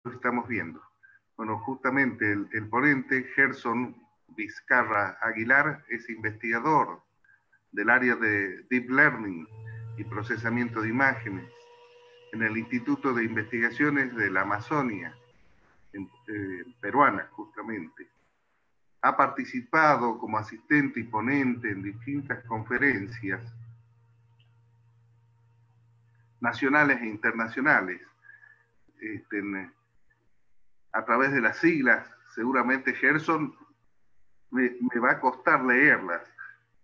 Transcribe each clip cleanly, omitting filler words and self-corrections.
estamos viendo. Bueno, justamente el ponente, Gerson Vizcarra Aguilar, es investigador del área de Deep Learning y procesamiento de imágenes en el Instituto de Investigaciones de la Amazonia, peruana, justamente. Ha participado como asistente y ponente en distintas conferencias nacionales e internacionales. A través de las siglas, seguramente Gerson me va a costar leerlas,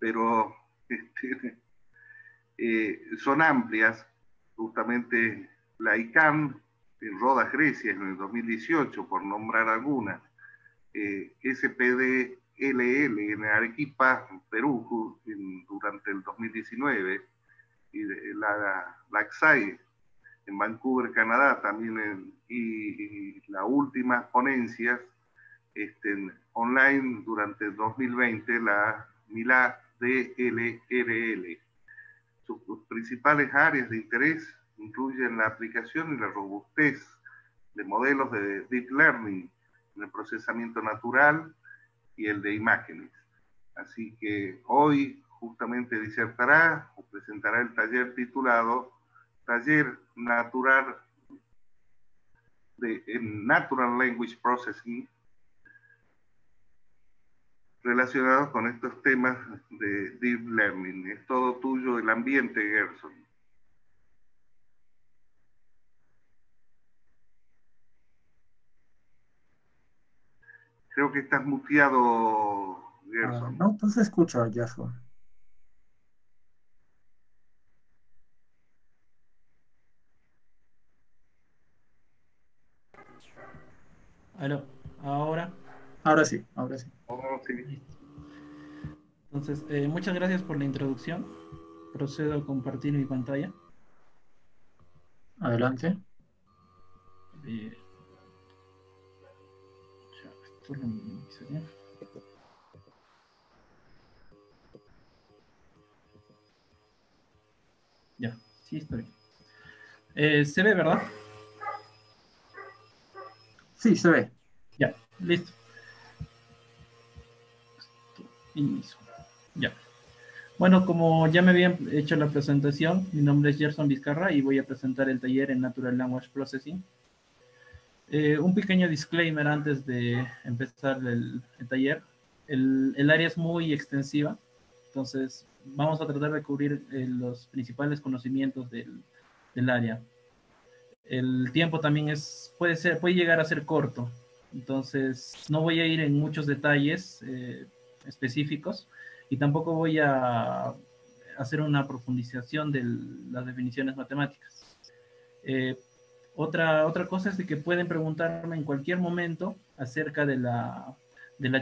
pero son amplias. Justamente la ICANN en Rodas, Grecia, en el 2018, por nombrar algunas. SPDLL en Arequipa, Perú, durante el 2019, y la XAI en Vancouver, Canadá, también, y las últimas ponencias online durante el 2020, la MILA DLRL. Sus principales áreas de interés incluyen la aplicación y la robustez de modelos de Deep Learning en el procesamiento natural y el de imágenes. Así que hoy justamente disertará o presentará el taller titulado Taller Natural en Natural Language Processing, relacionados con estos temas de Deep Learning. Es todo tuyo el ambiente, Gerson. Creo que estás muteado, Gerson. No, pues escucho, Joshua. Aló, ahora. Ahora sí, ahora sí. Oh, sí. Listo. Entonces, muchas gracias por la introducción. Procedo a compartir mi pantalla. Adelante. Esto lo minimizaré. Ya, sí estoy. ¿Se ve, verdad? Sí, se ve. Ya, listo. Inicio. Ya. Bueno, como ya me habían hecho la presentación, mi nombre es Gerson Vizcarra y voy a presentar el taller en Natural Language Processing. Un pequeño disclaimer antes de empezar el taller. El área es muy extensiva, entonces vamos a tratar de cubrir los principales conocimientos del área. El tiempo también puede llegar a ser corto, entonces no voy a ir en muchos detalles específicos y tampoco voy a hacer una profundización de las definiciones matemáticas. Otra cosa es de que pueden preguntarme en cualquier momento acerca de la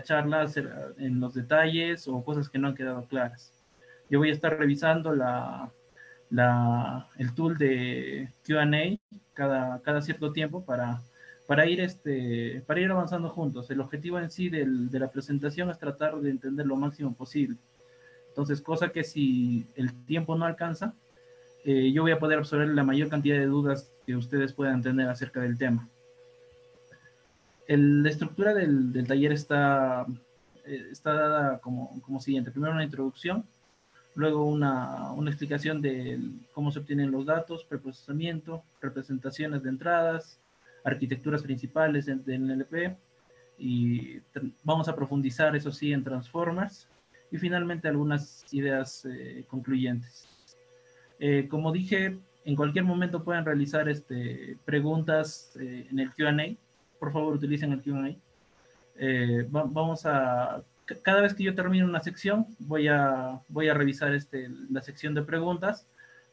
charla, en los detalles o cosas que no han quedado claras. Yo voy a estar revisando el tool de Q&A cada cierto tiempo para ir avanzando juntos. El objetivo en sí de la presentación es tratar de entender lo máximo posible. Entonces, cosa que si el tiempo no alcanza, yo voy a poder absorber la mayor cantidad de dudas que ustedes puedan tener acerca del tema. La estructura del taller está dada como siguiente. Primero una introducción, luego una explicación de cómo se obtienen los datos, preprocesamiento, representaciones de entradas, arquitecturas principales del NLP, y vamos a profundizar, eso sí, en transformers, y finalmente algunas ideas concluyentes. Como dije, en cualquier momento pueden realizar preguntas en el Q&A. Por favor, utilicen el Q&A. Cada vez que yo termine una sección, voy a revisar la sección de preguntas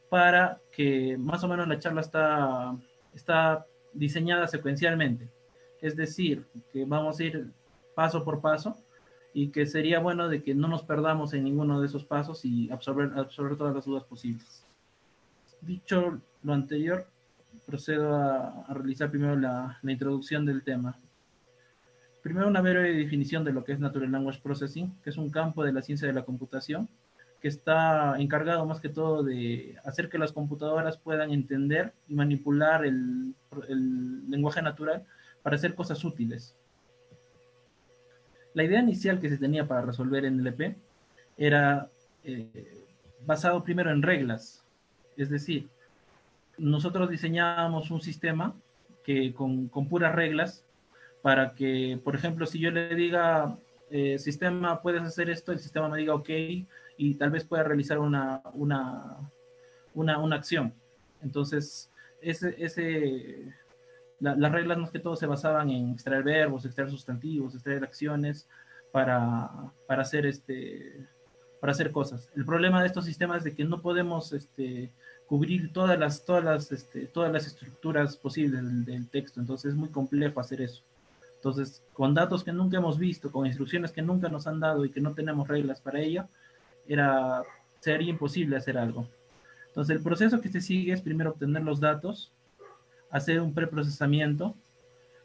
para que más o menos la charla está diseñada secuencialmente. Es decir, que vamos a ir paso por paso y que sería bueno de que no nos perdamos en ninguno de esos pasos y absorber todas las dudas posibles. Dicho lo anterior, procedo a realizar primero la introducción del tema. Primero una breve definición de lo que es Natural Language Processing, que es un campo de la ciencia de la computación, que está encargado más que todo de hacer que las computadoras puedan entender y manipular el lenguaje natural para hacer cosas útiles. La idea inicial que se tenía para resolver NLP era basado primero en reglas, es decir, nosotros diseñábamos un sistema que con puras reglas para que, por ejemplo, si yo le diga, sistema, puedes hacer esto, el sistema me diga ok, y tal vez pueda realizar una acción. Entonces, las reglas más que todo se basaban en extraer verbos, extraer sustantivos, extraer acciones para hacer cosas. El problema de estos sistemas es de que no podemos cubrir todas las estructuras posibles del texto, entonces es muy complejo hacer eso. Entonces, con datos que nunca hemos visto, con instrucciones que nunca nos han dado y que no tenemos reglas para ello, sería imposible hacer algo. Entonces, el proceso que se sigue es primero obtener los datos, hacer un preprocesamiento,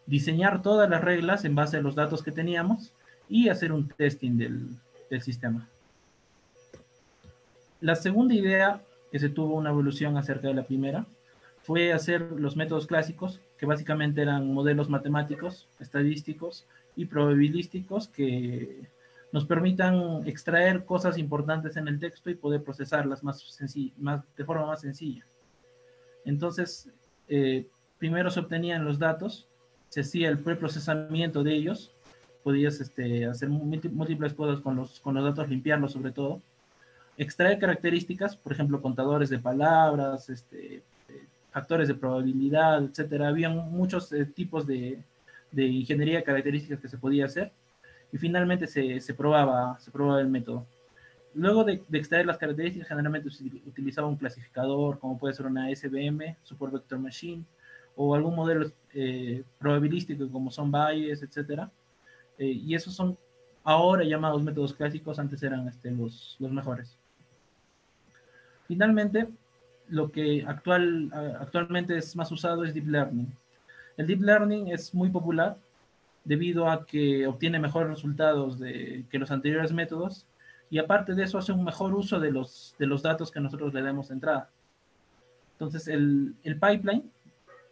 diseñar todas las reglas en base a los datos que teníamos y hacer un testing del sistema. La segunda idea, que se tuvo una evolución acerca de la primera, fue hacer los métodos clásicos, que básicamente eran modelos matemáticos, estadísticos y probabilísticos que nos permitan extraer cosas importantes en el texto y poder procesarlas de forma más sencilla. Entonces, primero se obtenían los datos, se hacía el preprocesamiento de ellos, podías hacer múltiples cosas con los datos, limpiarlos sobre todo, extraer características, por ejemplo, contadores de palabras, factores de probabilidad, etcétera. Había muchos tipos de ingeniería de características que se podía hacer y finalmente se probaba el método. Luego de extraer las características, generalmente se utilizaba un clasificador, como puede ser una SVM, Support Vector Machine, o algún modelo probabilístico como son Bayes, etcétera. Y esos son ahora llamados métodos clásicos, antes eran los mejores. Finalmente, lo que actualmente es más usado es Deep Learning. El Deep Learning es muy popular debido a que obtiene mejores resultados que los anteriores métodos y aparte de eso hace un mejor uso de los datos que nosotros le demos de entrada. Entonces, el pipeline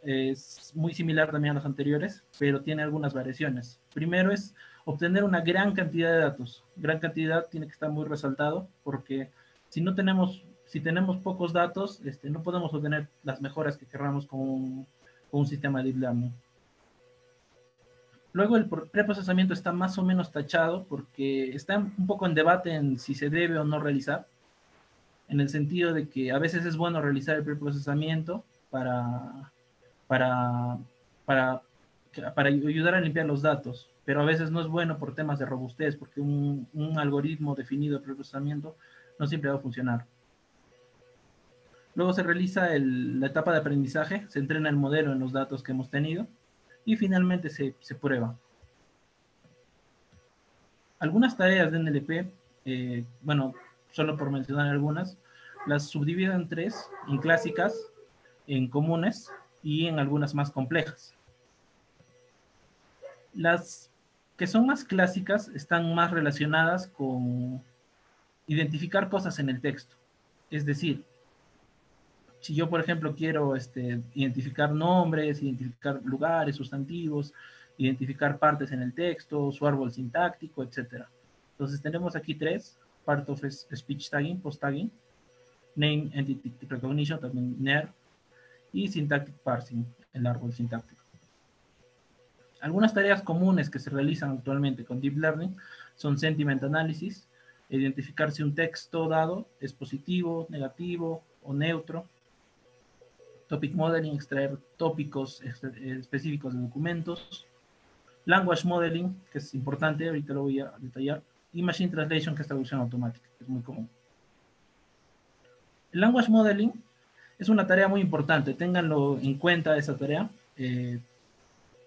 es muy similar también a los anteriores, pero tiene algunas variaciones. Primero es obtener una gran cantidad de datos. Gran cantidad tiene que estar muy resaltado porque si tenemos pocos datos, no podemos obtener las mejoras que querramos con un sistema de Deep Learning. Luego el preprocesamiento está más o menos tachado porque está un poco en debate en si se debe o no realizar, en el sentido de que a veces es bueno realizar el preprocesamiento para ayudar a limpiar los datos, pero a veces no es bueno por temas de robustez, porque un algoritmo definido de preprocesamiento no siempre va a funcionar. Luego se realiza la etapa de aprendizaje, se entrena el modelo en los datos que hemos tenido y finalmente se prueba. Algunas tareas de NLP, bueno, solo por mencionar algunas, las subdivido en tres, en clásicas, en comunes y en algunas más complejas. Las que son más clásicas están más relacionadas con identificar cosas en el texto. Es decir, si yo, por ejemplo, quiero identificar nombres, identificar lugares, sustantivos, identificar partes en el texto, su árbol sintáctico, etc. Entonces tenemos aquí tres: Part of Speech Tagging, Post Tagging, Name Entity Recognition, también NER, y Syntactic Parsing, el árbol sintáctico. Algunas tareas comunes que se realizan actualmente con Deep Learning son Sentiment Analysis, identificar si un texto dado es positivo, negativo o neutro. Topic Modeling, extraer tópicos específicos de documentos. Language Modeling, que es importante, ahorita lo voy a detallar. Y Machine Translation, que es traducción automática, que es muy común. El Language Modeling es una tarea muy importante, ténganlo en cuenta esa tarea.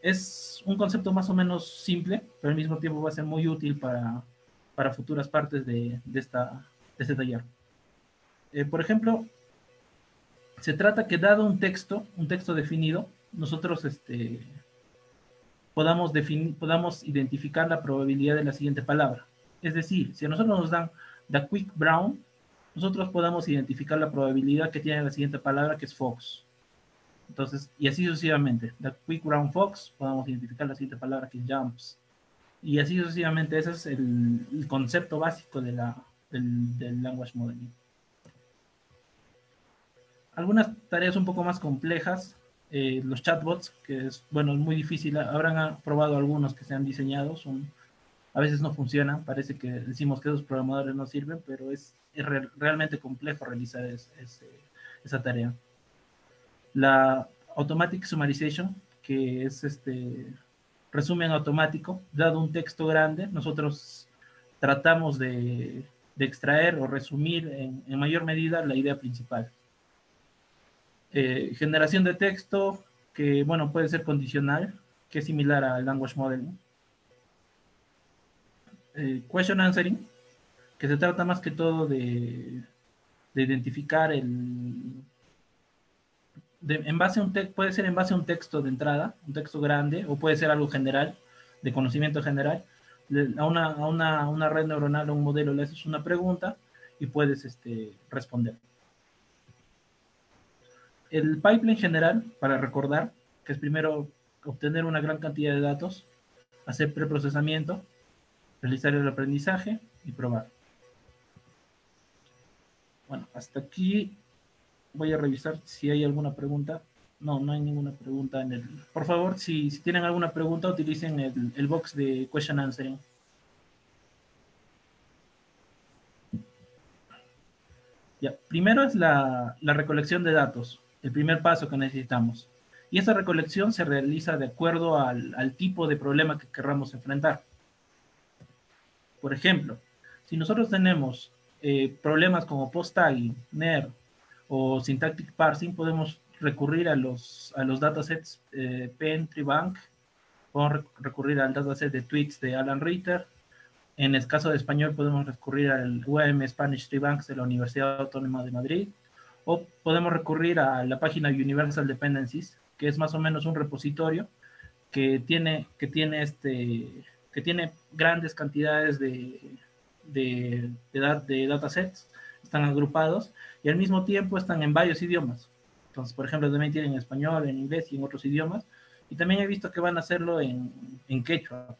Es un concepto más o menos simple, pero al mismo tiempo va a ser muy útil para futuras partes de este taller. Por ejemplo, se trata que dado un texto definido, nosotros podamos identificar la probabilidad de la siguiente palabra. Es decir, si a nosotros nos dan the quick brown, nosotros podamos identificar la probabilidad que tiene la siguiente palabra, que es fox. Entonces, y así sucesivamente. The quick round fox, podemos identificar la siguiente palabra, que es jumps. Y así sucesivamente. Ese es el concepto básico de del language modeling. Algunas tareas un poco más complejas, los chatbots, que es, bueno, es muy difícil. Habrán probado algunos que se han diseñado, a veces no funcionan, parece que decimos que esos programadores no sirven, pero es realmente complejo realizar esa tarea. La Automatic Summarization, que es resumen automático, dado un texto grande, nosotros tratamos de extraer o resumir en mayor medida la idea principal. Generación de texto, que bueno, puede ser condicional, que es similar al language modeling. Question answering, que se trata más que todo de identificar en base a puede ser en base a un texto de entrada, un texto grande, o puede ser algo general, de conocimiento general. A una red neuronal o un modelo le haces una pregunta y puedes responder. El pipeline general, para recordar, que es primero obtener una gran cantidad de datos, hacer preprocesamiento, realizar el aprendizaje y probar. Bueno, hasta aquí voy a revisar si hay alguna pregunta. No, no hay ninguna pregunta en el... Por favor, si tienen alguna pregunta, utilicen el box de question answering. Ya, primero es la recolección de datos, el primer paso que necesitamos. Y esa recolección se realiza de acuerdo al tipo de problema que querramos enfrentar. Por ejemplo, si nosotros tenemos problemas como post-tagging, NER o syntactic parsing, podemos recurrir a los datasets Penn, Treebank, podemos recurrir al dataset de tweets de Alan Ritter. En el caso de español podemos recurrir al UAM Spanish Treebank de la Universidad Autónoma de Madrid, o podemos recurrir a la página Universal Dependencies, que es más o menos un repositorio que tiene grandes cantidades de datasets, están agrupados y al mismo tiempo están en varios idiomas. Entonces, por ejemplo, también tienen en español, en inglés y en otros idiomas. Y también he visto que van a hacerlo en quechua.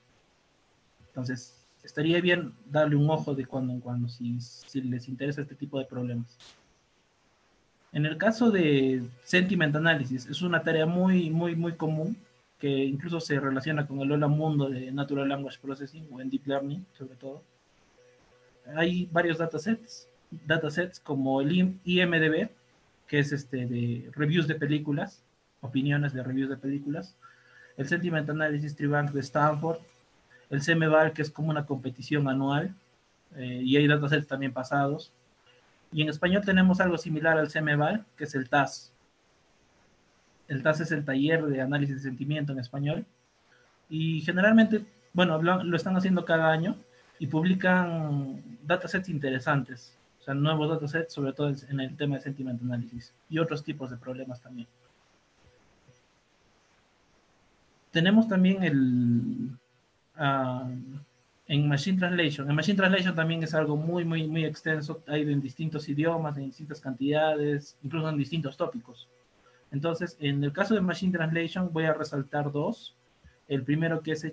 Entonces, estaría bien darle un ojo de cuando en cuando si les interesa este tipo de problemas. En el caso de Sentiment Analysis, es una tarea muy común que incluso se relaciona con el hola mundo de Natural Language Processing o en Deep Learning, sobre todo. Hay varios datasets como el IMDb, que es de reviews de películas, opiniones de reviews de películas, el Sentiment Analysis Treebank de Stanford, el CMVAL, que es como una competición anual, y hay datasets también pasados. Y en español tenemos algo similar al CMVAL, que es el TAS. El TAS es el taller de análisis de sentimiento en español. Y generalmente, bueno, lo están haciendo cada año y publican datasets interesantes. O sea, nuevos datasets, sobre todo en el tema de sentiment analysis y otros tipos de problemas también. Tenemos también en Machine Translation. En Machine Translation también es algo muy extenso. Hay en distintos idiomas, en distintas cantidades, incluso en distintos tópicos. Entonces, en el caso de Machine Translation voy a resaltar dos. El primero que está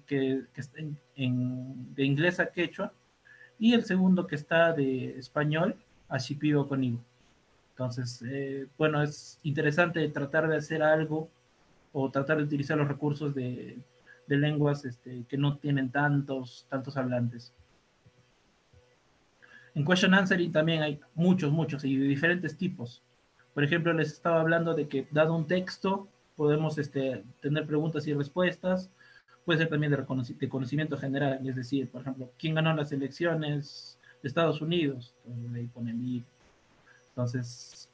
de inglés a quechua y el segundo que está de español a shipibo conmigo. Entonces, bueno, es interesante tratar de hacer algo o tratar de utilizar los recursos de lenguas que no tienen tantos hablantes. En question answering también hay muchos y de diferentes tipos. Por ejemplo, les estaba hablando de que dado un texto podemos tener preguntas y respuestas. Puede ser también de conocimiento general, es decir, por ejemplo, ¿quién ganó las elecciones de Estados Unidos? Entonces, ahí ponen. Entonces,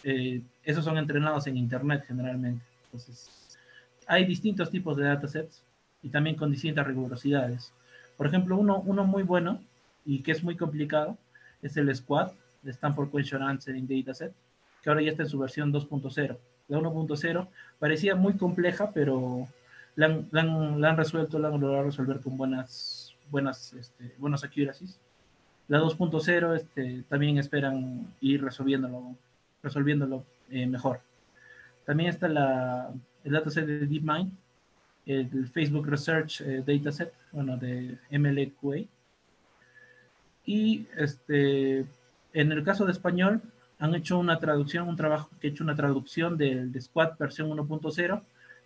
esos son entrenados en Internet generalmente. Entonces, hay distintos tipos de datasets y también con distintas rigurosidades. Por ejemplo, uno muy bueno y que es muy complicado es el SQuAD, de Stanford Question Answering Dataset, que ahora ya está en su versión 2.0. La 1.0 parecía muy compleja, pero la han resuelto, la han logrado resolver con buenos accuracies. La 2.0 también esperan ir resolviéndolo mejor. También está el dataset de DeepMind, el Facebook Research Dataset, bueno, de MLQA. Y en el caso de español, han hecho una traducción, un trabajo que ha hecho una traducción del de Squad versión 1.0,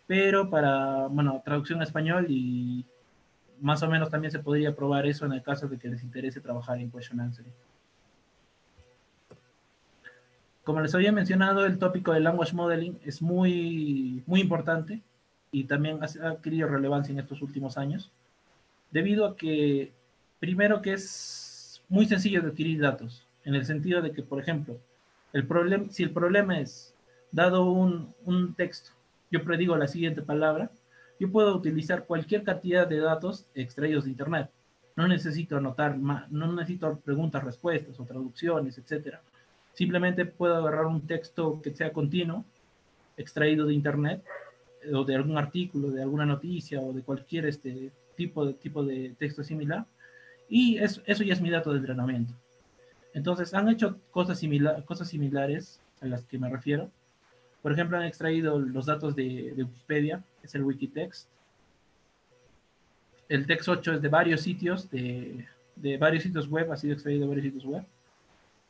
pero para, bueno, traducción a español, y más o menos también se podría probar eso en el caso de que les interese trabajar en Question Answering. Como les había mencionado, el tópico de Language Modeling es muy, muy importante y también ha adquirido relevancia en estos últimos años, debido a que, primero, que es muy sencillo de adquirir datos, en el sentido de que, por ejemplo, si el problema es, dado un texto, yo predigo la siguiente palabra, yo puedo utilizar cualquier cantidad de datos extraídos de Internet. No necesito anotar, no necesito preguntas, respuestas o traducciones, etc. Simplemente puedo agarrar un texto que sea continuo, extraído de Internet, o de algún artículo, de alguna noticia, o de cualquier tipo de texto similar, y eso ya es mi dato de entrenamiento. Entonces, han hecho cosas similares a las que me refiero. Por ejemplo, han extraído los datos de Wikipedia, es el Wikitext. El Text 8 es de varios sitios, de varios sitios web, ha sido extraído de varios sitios web.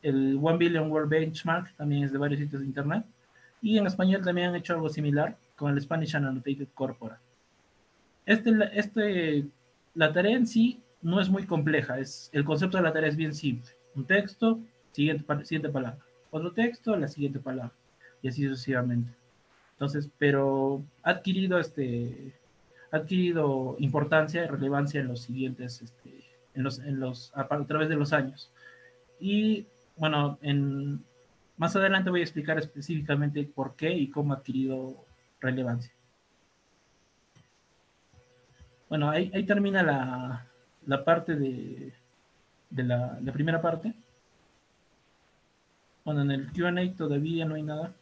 El 1 Billion Word Benchmark también es de varios sitios de internet. Y en español también han hecho algo similar con el Spanish Annotated Corpora. La tarea en sí no es muy compleja, el concepto de la tarea es bien simple. Un texto, siguiente palabra. Otro texto, la siguiente palabra. Y así sucesivamente. Entonces, pero ha adquirido importancia y relevancia en los siguientes, a través de los años. Y bueno, más adelante voy a explicar específicamente por qué y cómo ha adquirido relevancia. Bueno, ahí termina la parte de la primera parte. Bueno, en el Q&A todavía no hay nada.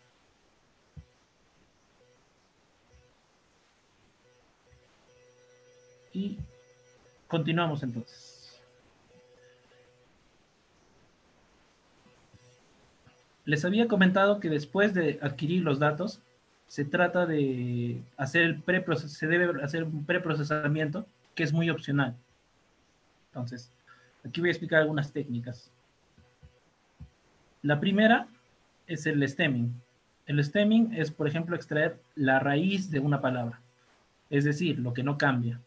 Y continuamos entonces. Les había comentado que después de adquirir los datos, se trata de se debe hacer un preprocesamiento, que es muy opcional. Entonces, aquí voy a explicar algunas técnicas. La primera es el stemming. El stemming es, por ejemplo, extraer la raíz de una palabra, es decir, lo que no cambia.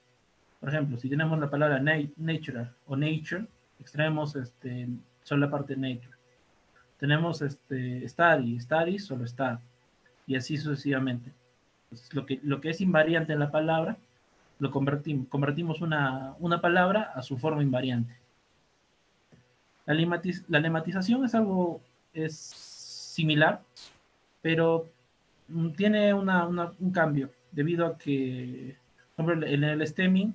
Por ejemplo, si tenemos la palabra natural o nature, extraemos solo la parte nature. Tenemos study, solo study, y así sucesivamente. Entonces, lo que es invariante en la palabra, lo convertimos una palabra a su forma invariante. La lematización es similar, pero tiene un cambio, debido a que, por ejemplo, en el stemming,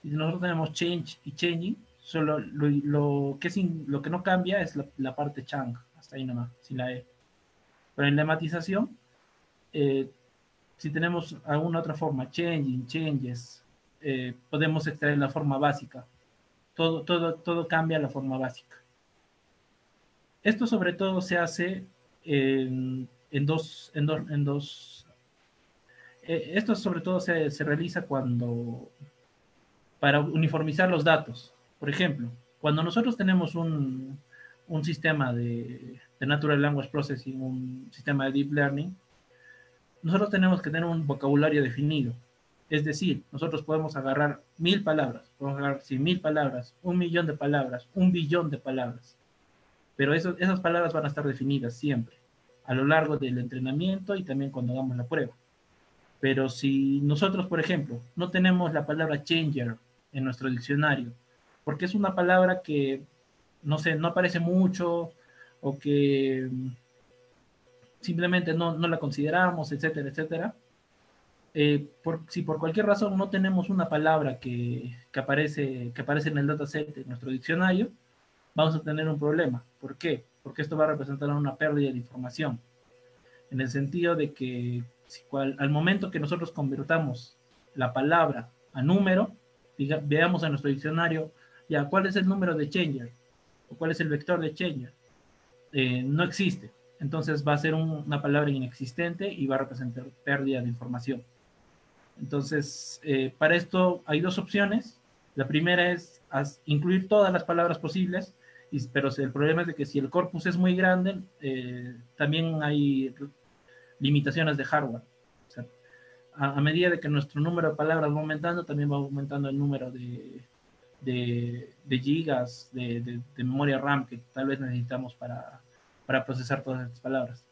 si nosotros tenemos change y changing, solo lo que no cambia es la parte chang, hasta ahí nomás, sin la E. Pero en lematización, si tenemos alguna otra forma, changing, changes, podemos extraer la forma básica. Todo cambia la forma básica. Esto sobre todo se hace esto sobre todo se realiza para uniformizar los datos. Por ejemplo, cuando nosotros tenemos un sistema de Natural Language Processing, un sistema de Deep Learning, nosotros tenemos que tener un vocabulario definido. Es decir, nosotros podemos agarrar 1000 palabras, podemos agarrar 100.000 palabras, 1.000.000 de palabras, 1.000.000.000 de palabras. Pero esas palabras van a estar definidas siempre, a lo largo del entrenamiento y también cuando hagamos la prueba. Pero si nosotros, por ejemplo, no tenemos la palabra changer en nuestro diccionario, porque es una palabra que, no sé, no aparece mucho, o que simplemente no la consideramos, etcétera, etcétera. Si por cualquier razón no tenemos una palabra que aparece en el dataset de nuestro diccionario, vamos a tener un problema. ¿Por qué? Porque esto va a representar una pérdida de información, en el sentido de que al momento que nosotros convertamos la palabra a número, veamos en nuestro diccionario, ya, ¿cuál es el número de changer? ¿O cuál es el vector de Schrödinger? No existe. Entonces va a ser una palabra inexistente y va a representar pérdida de información. Entonces, para esto hay dos opciones. La primera es incluir todas las palabras posibles, pero el problema es de que si el corpus es muy grande, también hay limitaciones de hardware. O sea, a medida de que nuestro número de palabras va aumentando, también va aumentando el número de gigas de memoria RAM que tal vez necesitamos para procesar todas estas palabras.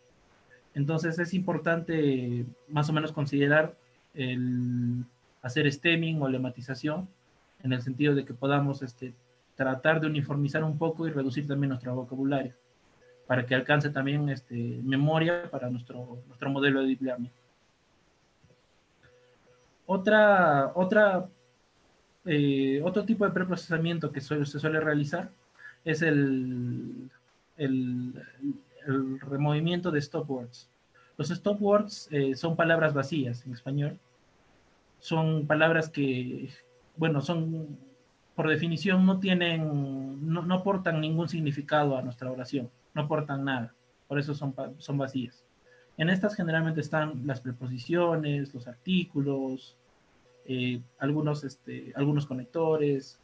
Entonces es importante más o menos considerar el hacer stemming o lematización en el sentido de que podamos tratar de uniformizar un poco y reducir también nuestro vocabulario para que alcance también memoria para nuestro modelo de deep learning. Otro tipo de preprocesamiento que se suele realizar es el removimiento de stop words. Los stop words son palabras vacías en español. Son palabras que, bueno, son, por definición, no aportan ningún significado a nuestra oración. No aportan nada. Por eso son vacías. En estas generalmente están las preposiciones, los artículos, algunos conectores,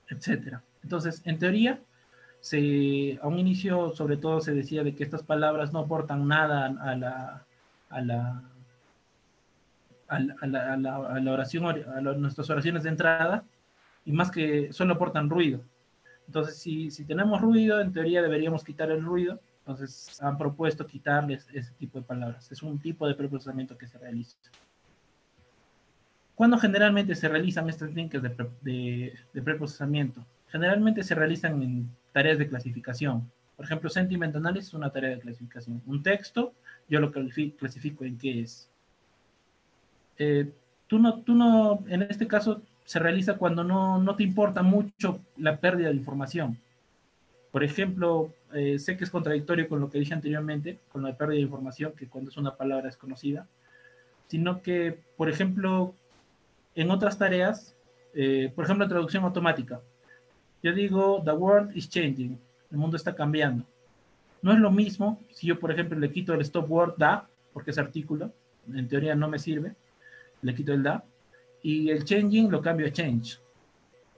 etc. Entonces, en teoría, a un inicio sobre todo se decía de que estas palabras no aportan nada a la oración, nuestras oraciones de entrada, y más que solo aportan ruido. Entonces, si tenemos ruido, en teoría deberíamos quitar el ruido. Entonces, han propuesto quitarles ese tipo de palabras. Es un tipo de preprocesamiento que se realiza. ¿Cuándo generalmente se realizan estas técnicas de preprocesamiento? Generalmente se realizan en tareas de clasificación. Por ejemplo, sentiment analysis es una tarea de clasificación. Un texto, yo lo clasifico en qué es. En este caso, se realiza cuando no te importa mucho la pérdida de información. Por ejemplo, sé que es contradictorio con lo que dije anteriormente, con la pérdida de información, que cuando es una palabra desconocida, sino que, por ejemplo, en otras tareas, por ejemplo, traducción automática, yo digo, the world is changing, el mundo está cambiando. No es lo mismo si yo, por ejemplo, le quito el stop word da, porque es artículo, en teoría no me sirve, le quito el da, y el changing lo cambio a change.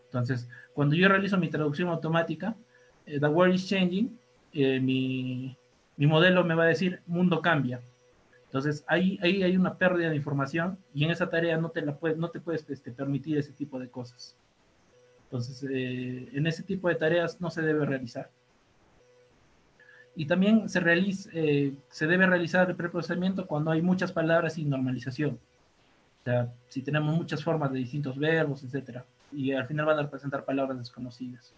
Entonces, cuando yo realizo mi traducción automática, the world is changing, mi modelo me va a decir, mundo cambia. Entonces, ahí hay una pérdida de información y en esa tarea no te puedes permitir ese tipo de cosas. Entonces, en ese tipo de tareas no se debe realizar. Y también se debe realizar el preprocesamiento cuando hay muchas palabras sin normalización. O sea, si tenemos muchas formas de distintos verbos, etc. Y al final van a representar palabras desconocidas.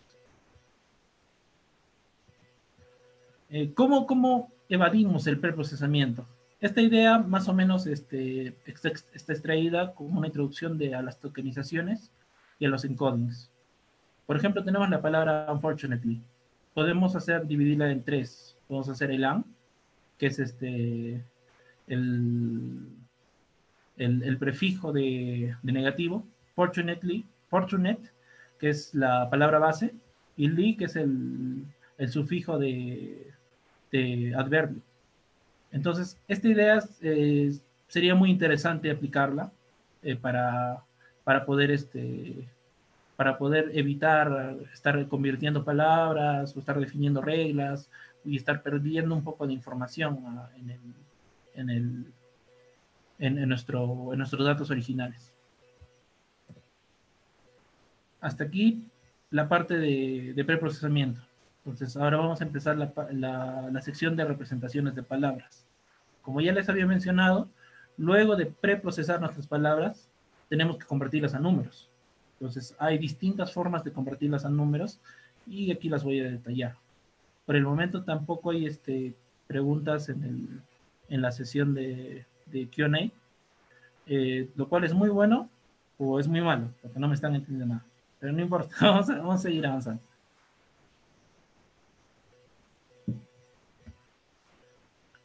¿Cómo evadimos el preprocesamiento? Esta idea más o menos está extraída como una introducción a las tokenizaciones y a los encodings. Por ejemplo, tenemos la palabra unfortunately. Podemos dividirla en tres. Podemos hacer el un, que es el prefijo de negativo. Fortunately, fortunate, que es la palabra base. Y ly, que es el sufijo de adverbio. Entonces, esta idea sería muy interesante aplicarla para poder evitar estar convirtiendo palabras o estar definiendo reglas y estar perdiendo un poco de información en nuestros datos originales. Hasta aquí la parte de preprocesamiento. Entonces, ahora vamos a empezar la sección de representaciones de palabras. Como ya les había mencionado, luego de preprocesar nuestras palabras, tenemos que convertirlas a números. Entonces, hay distintas formas de convertirlas a números y aquí las voy a detallar. Por el momento tampoco hay preguntas en la sesión de Q&A, lo cual es muy bueno o es muy malo, porque no me están entendiendo nada. Pero no importa, vamos a seguir avanzando.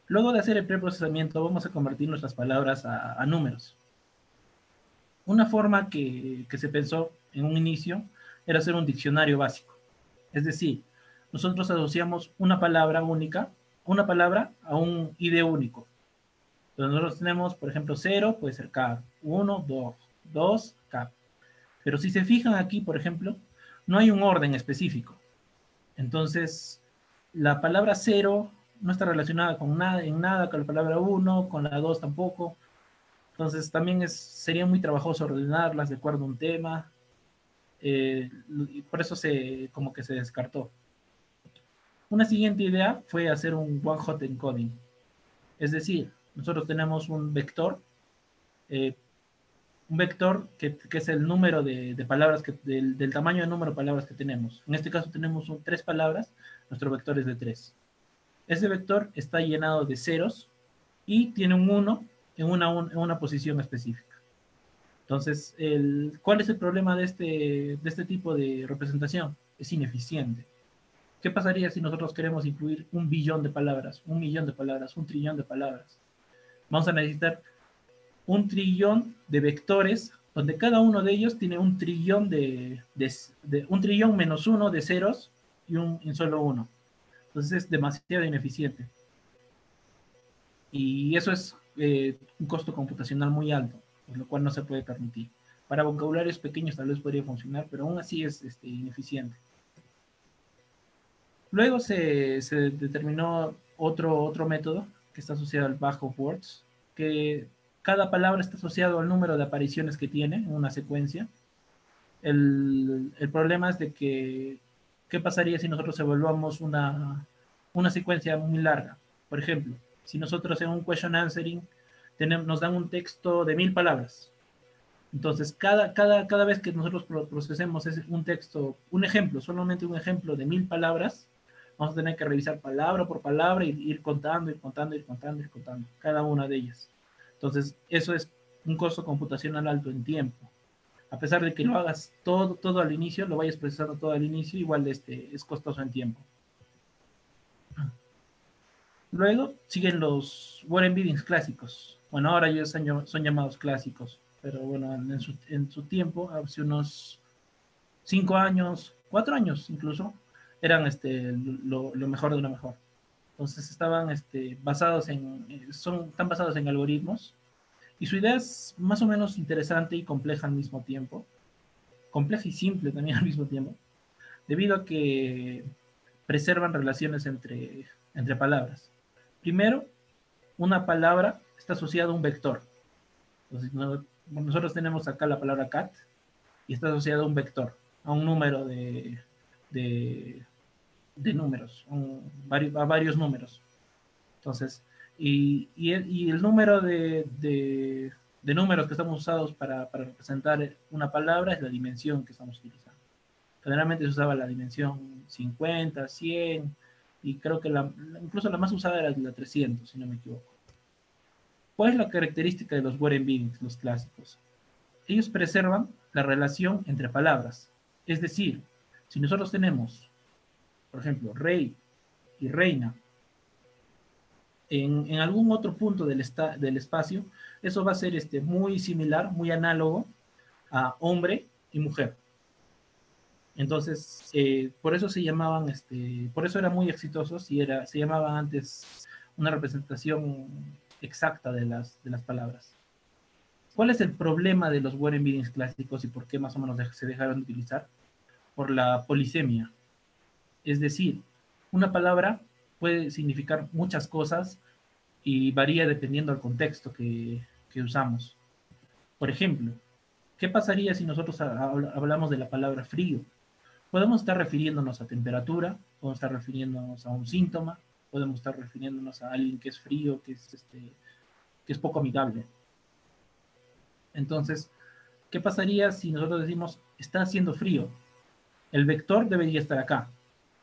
Luego de hacer el preprocesamiento, vamos a convertir nuestras palabras a números. Una forma que se pensó en un inicio era hacer un diccionario básico. Es decir, nosotros asociamos una palabra única, una palabra a un ID único. Entonces nosotros tenemos, por ejemplo, 0 puede ser car, 1, 2, 2, car. Pero si se fijan aquí, por ejemplo, no hay un orden específico. Entonces, la palabra 0 no está relacionada con nada, en nada con la palabra 1, con la 2 tampoco. Entonces, también sería muy trabajoso ordenarlas de acuerdo a un tema. Por eso como que se descartó. Una siguiente idea fue hacer un one-hot encoding. Es decir, nosotros tenemos un vector que es el número de palabras, del tamaño del número de palabras que tenemos. En este caso tenemos 3 palabras, nuestro vector es de 3. Ese vector está llenado de ceros y tiene un 1 en una posición específica. Entonces, ¿cuál es el problema de este tipo de representación? Es ineficiente. ¿Qué pasaría si nosotros queremos incluir 1 billón de palabras, 1 millón de palabras, 1 trillón de palabras? Vamos a necesitar 1 trillón de vectores, donde cada uno de ellos tiene 1 trillón 1 trillón menos 1 de ceros y solo 1. Entonces es demasiado ineficiente. Y eso es un costo computacional muy alto, por lo cual no se puede permitir. Para vocabularios pequeños tal vez podría funcionar, pero aún así es ineficiente. Luego se determinó otro método que está asociado al Bag of Words, que cada palabra está asociado al número de apariciones que tiene en una secuencia. El problema es de que, ¿qué pasaría si nosotros evaluamos una secuencia muy larga? Por ejemplo, si nosotros en un question answering nos dan un texto de 1000 palabras, entonces cada vez que nosotros procesemos un texto, solamente un ejemplo de 1000 palabras, vamos a tener que revisar palabra por palabra y ir contando cada una de ellas. Entonces, eso es un costo computacional alto en tiempo. A pesar de que lo hagas todo al inicio, lo vayas procesando todo al inicio, igual es costoso en tiempo. Luego siguen los word embeddings clásicos. Bueno, ahora ya son llamados clásicos, pero bueno, en su tiempo, hace unos 5 años, 4 años incluso, eran lo mejor de lo mejor. Entonces estaban están basados en algoritmos, y su idea es más o menos interesante y compleja al mismo tiempo, compleja y simple también al mismo tiempo, debido a que preservan relaciones entre palabras. Primero, una palabra está asociada a un vector. Entonces, nosotros tenemos acá la palabra cat y está asociada a un vector, a un número de números, a varios números. Entonces, y el número de números que estamos usados para representar una palabra es la dimensión que estamos utilizando. Generalmente se usaba la dimensión 50, 100, y creo que incluso la más usada era la 300, si no me equivoco. ¿Cuál es la característica de los word embeddings, los clásicos? Ellos preservan la relación entre palabras. Es decir, si nosotros tenemos, por ejemplo, rey y reina, en algún otro punto del espacio, eso va a ser muy similar, muy análogo a hombre y mujer. Entonces, por eso se llamaban, por eso eran muy exitosos y se llamaban antes una representación exacta de las palabras. ¿Cuál es el problema de los word embeddings clásicos y por qué más o menos se dejaron de utilizar? Por la polisemia. Es decir, una palabra puede significar muchas cosas y varía dependiendo del contexto que usamos. Por ejemplo, ¿qué pasaría si nosotros hablamos de la palabra frío? Podemos estar refiriéndonos a temperatura, podemos estar refiriéndonos a un síntoma, podemos estar refiriéndonos a alguien que es frío, que es poco amigable. Entonces, ¿qué pasaría si nosotros decimos está haciendo frío? El vector debería estar acá,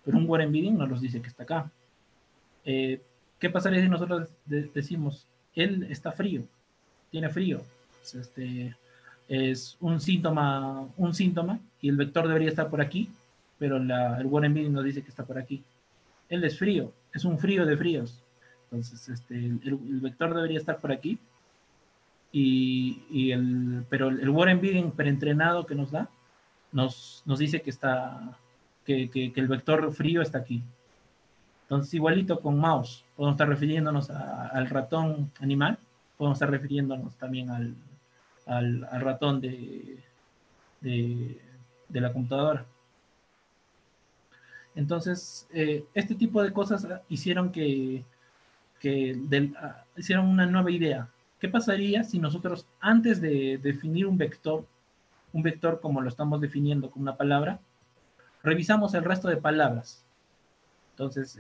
pero un word embedding nos dice que está acá. ¿Qué pasaría si nosotros decimos él está frío, tiene frío? Pues, es un síntoma y el vector debería estar por aquí, pero el word embedding nos dice que está por aquí. Él es frío, es un frío de fríos. Entonces, el vector debería estar por aquí, pero el word embedding preentrenado que nos da nos dice que está que el vector frío está aquí. Entonces, igualito con mouse, podemos estar refiriéndonos al ratón animal, podemos estar refiriéndonos también al ratón de la computadora. Entonces, este tipo de cosas hicieron hicieron una nueva idea. ¿Qué pasaría si nosotros, antes de definir un vector como lo estamos definiendo con una palabra, revisamos el resto de palabras? Entonces,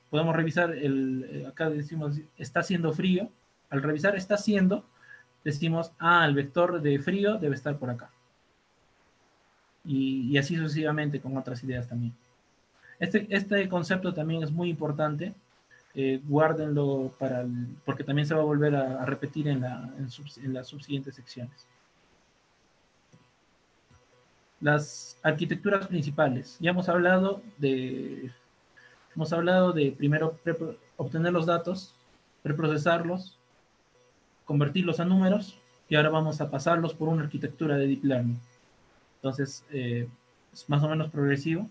podemos revisar acá decimos, está haciendo frío. Al revisar está haciendo, decimos, el vector de frío debe estar por acá. Y así sucesivamente con otras ideas también. Este concepto también es muy importante. Guárdenlo porque también se va a volver a repetir en las subsiguientes secciones. Las arquitecturas principales. Ya hemos hablado de primero obtener los datos, preprocesarlos, convertirlos a números, y ahora vamos a pasarlos por una arquitectura de Deep Learning. Entonces, es más o menos progresivo.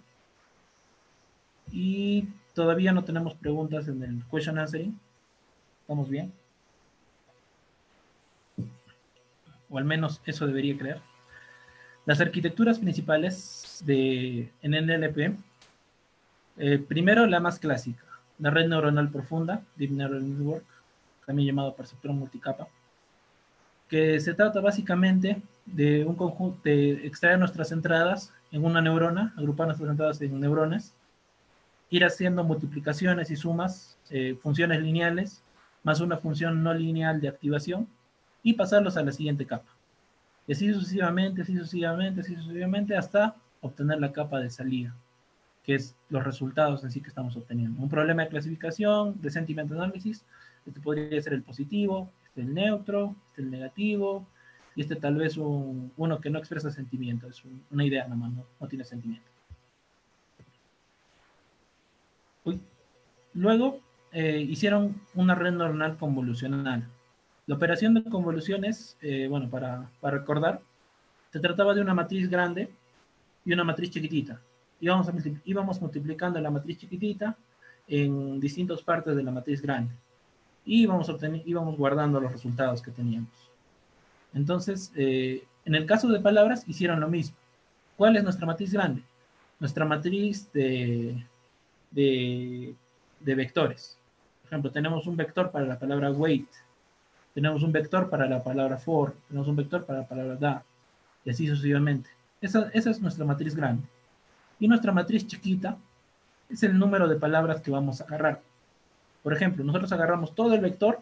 Y todavía no tenemos preguntas en el question answering. ¿Estamos bien? O al menos eso debería creer. Las arquitecturas principales en NLP. Primero, la más clásica, la red neuronal profunda, Deep Neural Network, también llamado perceptrón multicapa, que se trata básicamente de un conjunto, de extraer nuestras entradas en una neurona, agrupar nuestras entradas en neuronas, ir haciendo multiplicaciones y sumas, funciones lineales, más una función no lineal de activación, y pasarlos a la siguiente capa. Y así sucesivamente, así sucesivamente, así sucesivamente, hasta obtener la capa de salida, que es los resultados en sí que estamos obteniendo. Un problema de clasificación, de sentiment analysis, este podría ser el positivo, este el neutro, este el negativo, y este tal vez uno que no expresa sentimiento, es una idea nomás, no tiene sentimiento. Luego hicieron una red neuronal convolucional. La operación de convoluciones, bueno, para recordar, se trataba de una matriz grande y una matriz chiquitita. Íbamos multiplicando la matriz chiquitita en distintas partes de la matriz grande. Y íbamos guardando los resultados que teníamos. Entonces, en el caso de palabras, hicieron lo mismo. ¿Cuál es nuestra matriz grande? Nuestra matriz de vectores. Por ejemplo, tenemos un vector para la palabra wait, tenemos un vector para la palabra for, tenemos un vector para la palabra da, y así sucesivamente. Esa es nuestra matriz grande. Y nuestra matriz chiquita es el número de palabras que vamos a agarrar. Por ejemplo, nosotros agarramos todo el vector,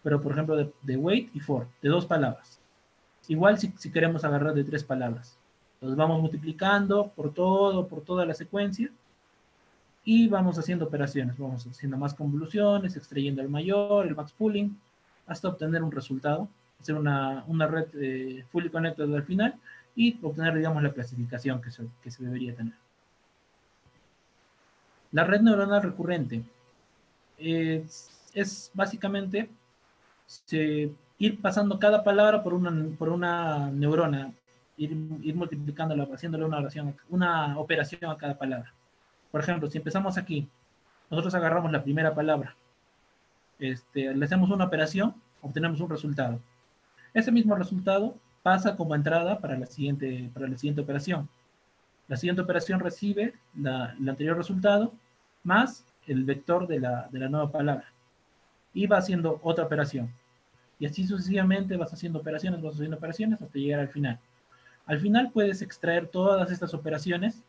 pero por ejemplo de wait y for, de 2 palabras. Igual si queremos agarrar de 3 palabras. Entonces vamos multiplicando por toda la secuencia, y vamos haciendo operaciones, vamos haciendo más convoluciones, extrayendo el mayor, el max pooling, hasta obtener un resultado, hacer una red fully connected al final, y obtener, digamos, la clasificación que se debería tener. La red neuronal recurrente es básicamente ir pasando cada palabra por una neurona, ir multiplicándola, haciéndole una operación a cada palabra. Por ejemplo, si empezamos aquí, nosotros agarramos la primera palabra, le hacemos una operación, obtenemos un resultado. Ese mismo resultado pasa como entrada para la siguiente operación. La siguiente operación recibe el anterior resultado más el vector de la nueva palabra, y va haciendo otra operación. Y así sucesivamente vas haciendo operaciones hasta llegar al final. Al final puedes extraer todas estas operaciones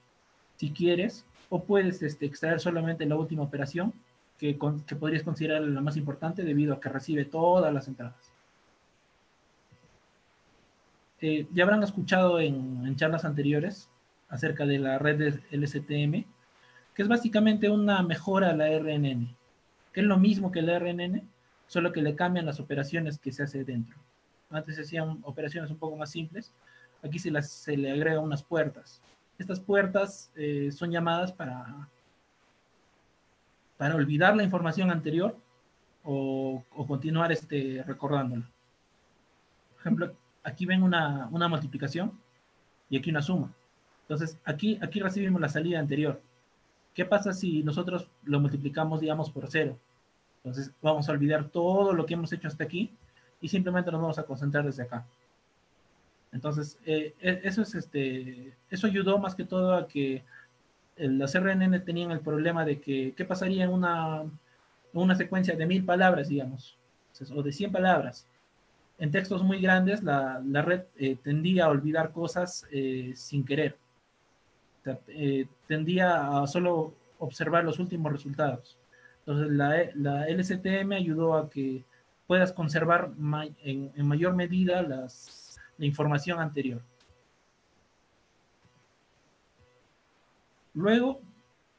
si quieres, o puedes extraer solamente la última operación, que podrías considerar la más importante debido a que recibe todas las entradas. Ya habrán escuchado en charlas anteriores acerca de la red de LSTM, que es básicamente una mejora a la RNN, que es lo mismo que la RNN, solo que le cambian las operaciones que se hace dentro. Antes se hacían operaciones un poco más simples, aquí se le agregan unas puertas. Estas puertas son llamadas para olvidar la información anterior o continuar recordándola. Por ejemplo, aquí ven una multiplicación y aquí una suma. Entonces, aquí recibimos la salida anterior. ¿Qué pasa si nosotros lo multiplicamos, digamos, por 0? Entonces, vamos a olvidar todo lo que hemos hecho hasta aquí y simplemente nos vamos a concentrar desde acá. Entonces, eso ayudó más que todo a que las RNN tenían el problema de que, ¿qué pasaría en una secuencia de 1000 palabras, digamos? O de 100 palabras. En textos muy grandes, la red tendía a olvidar cosas sin querer. O sea, tendía a solo observar los últimos resultados. Entonces, la LSTM ayudó a que puedas conservar en mayor medida la información anterior. Luego,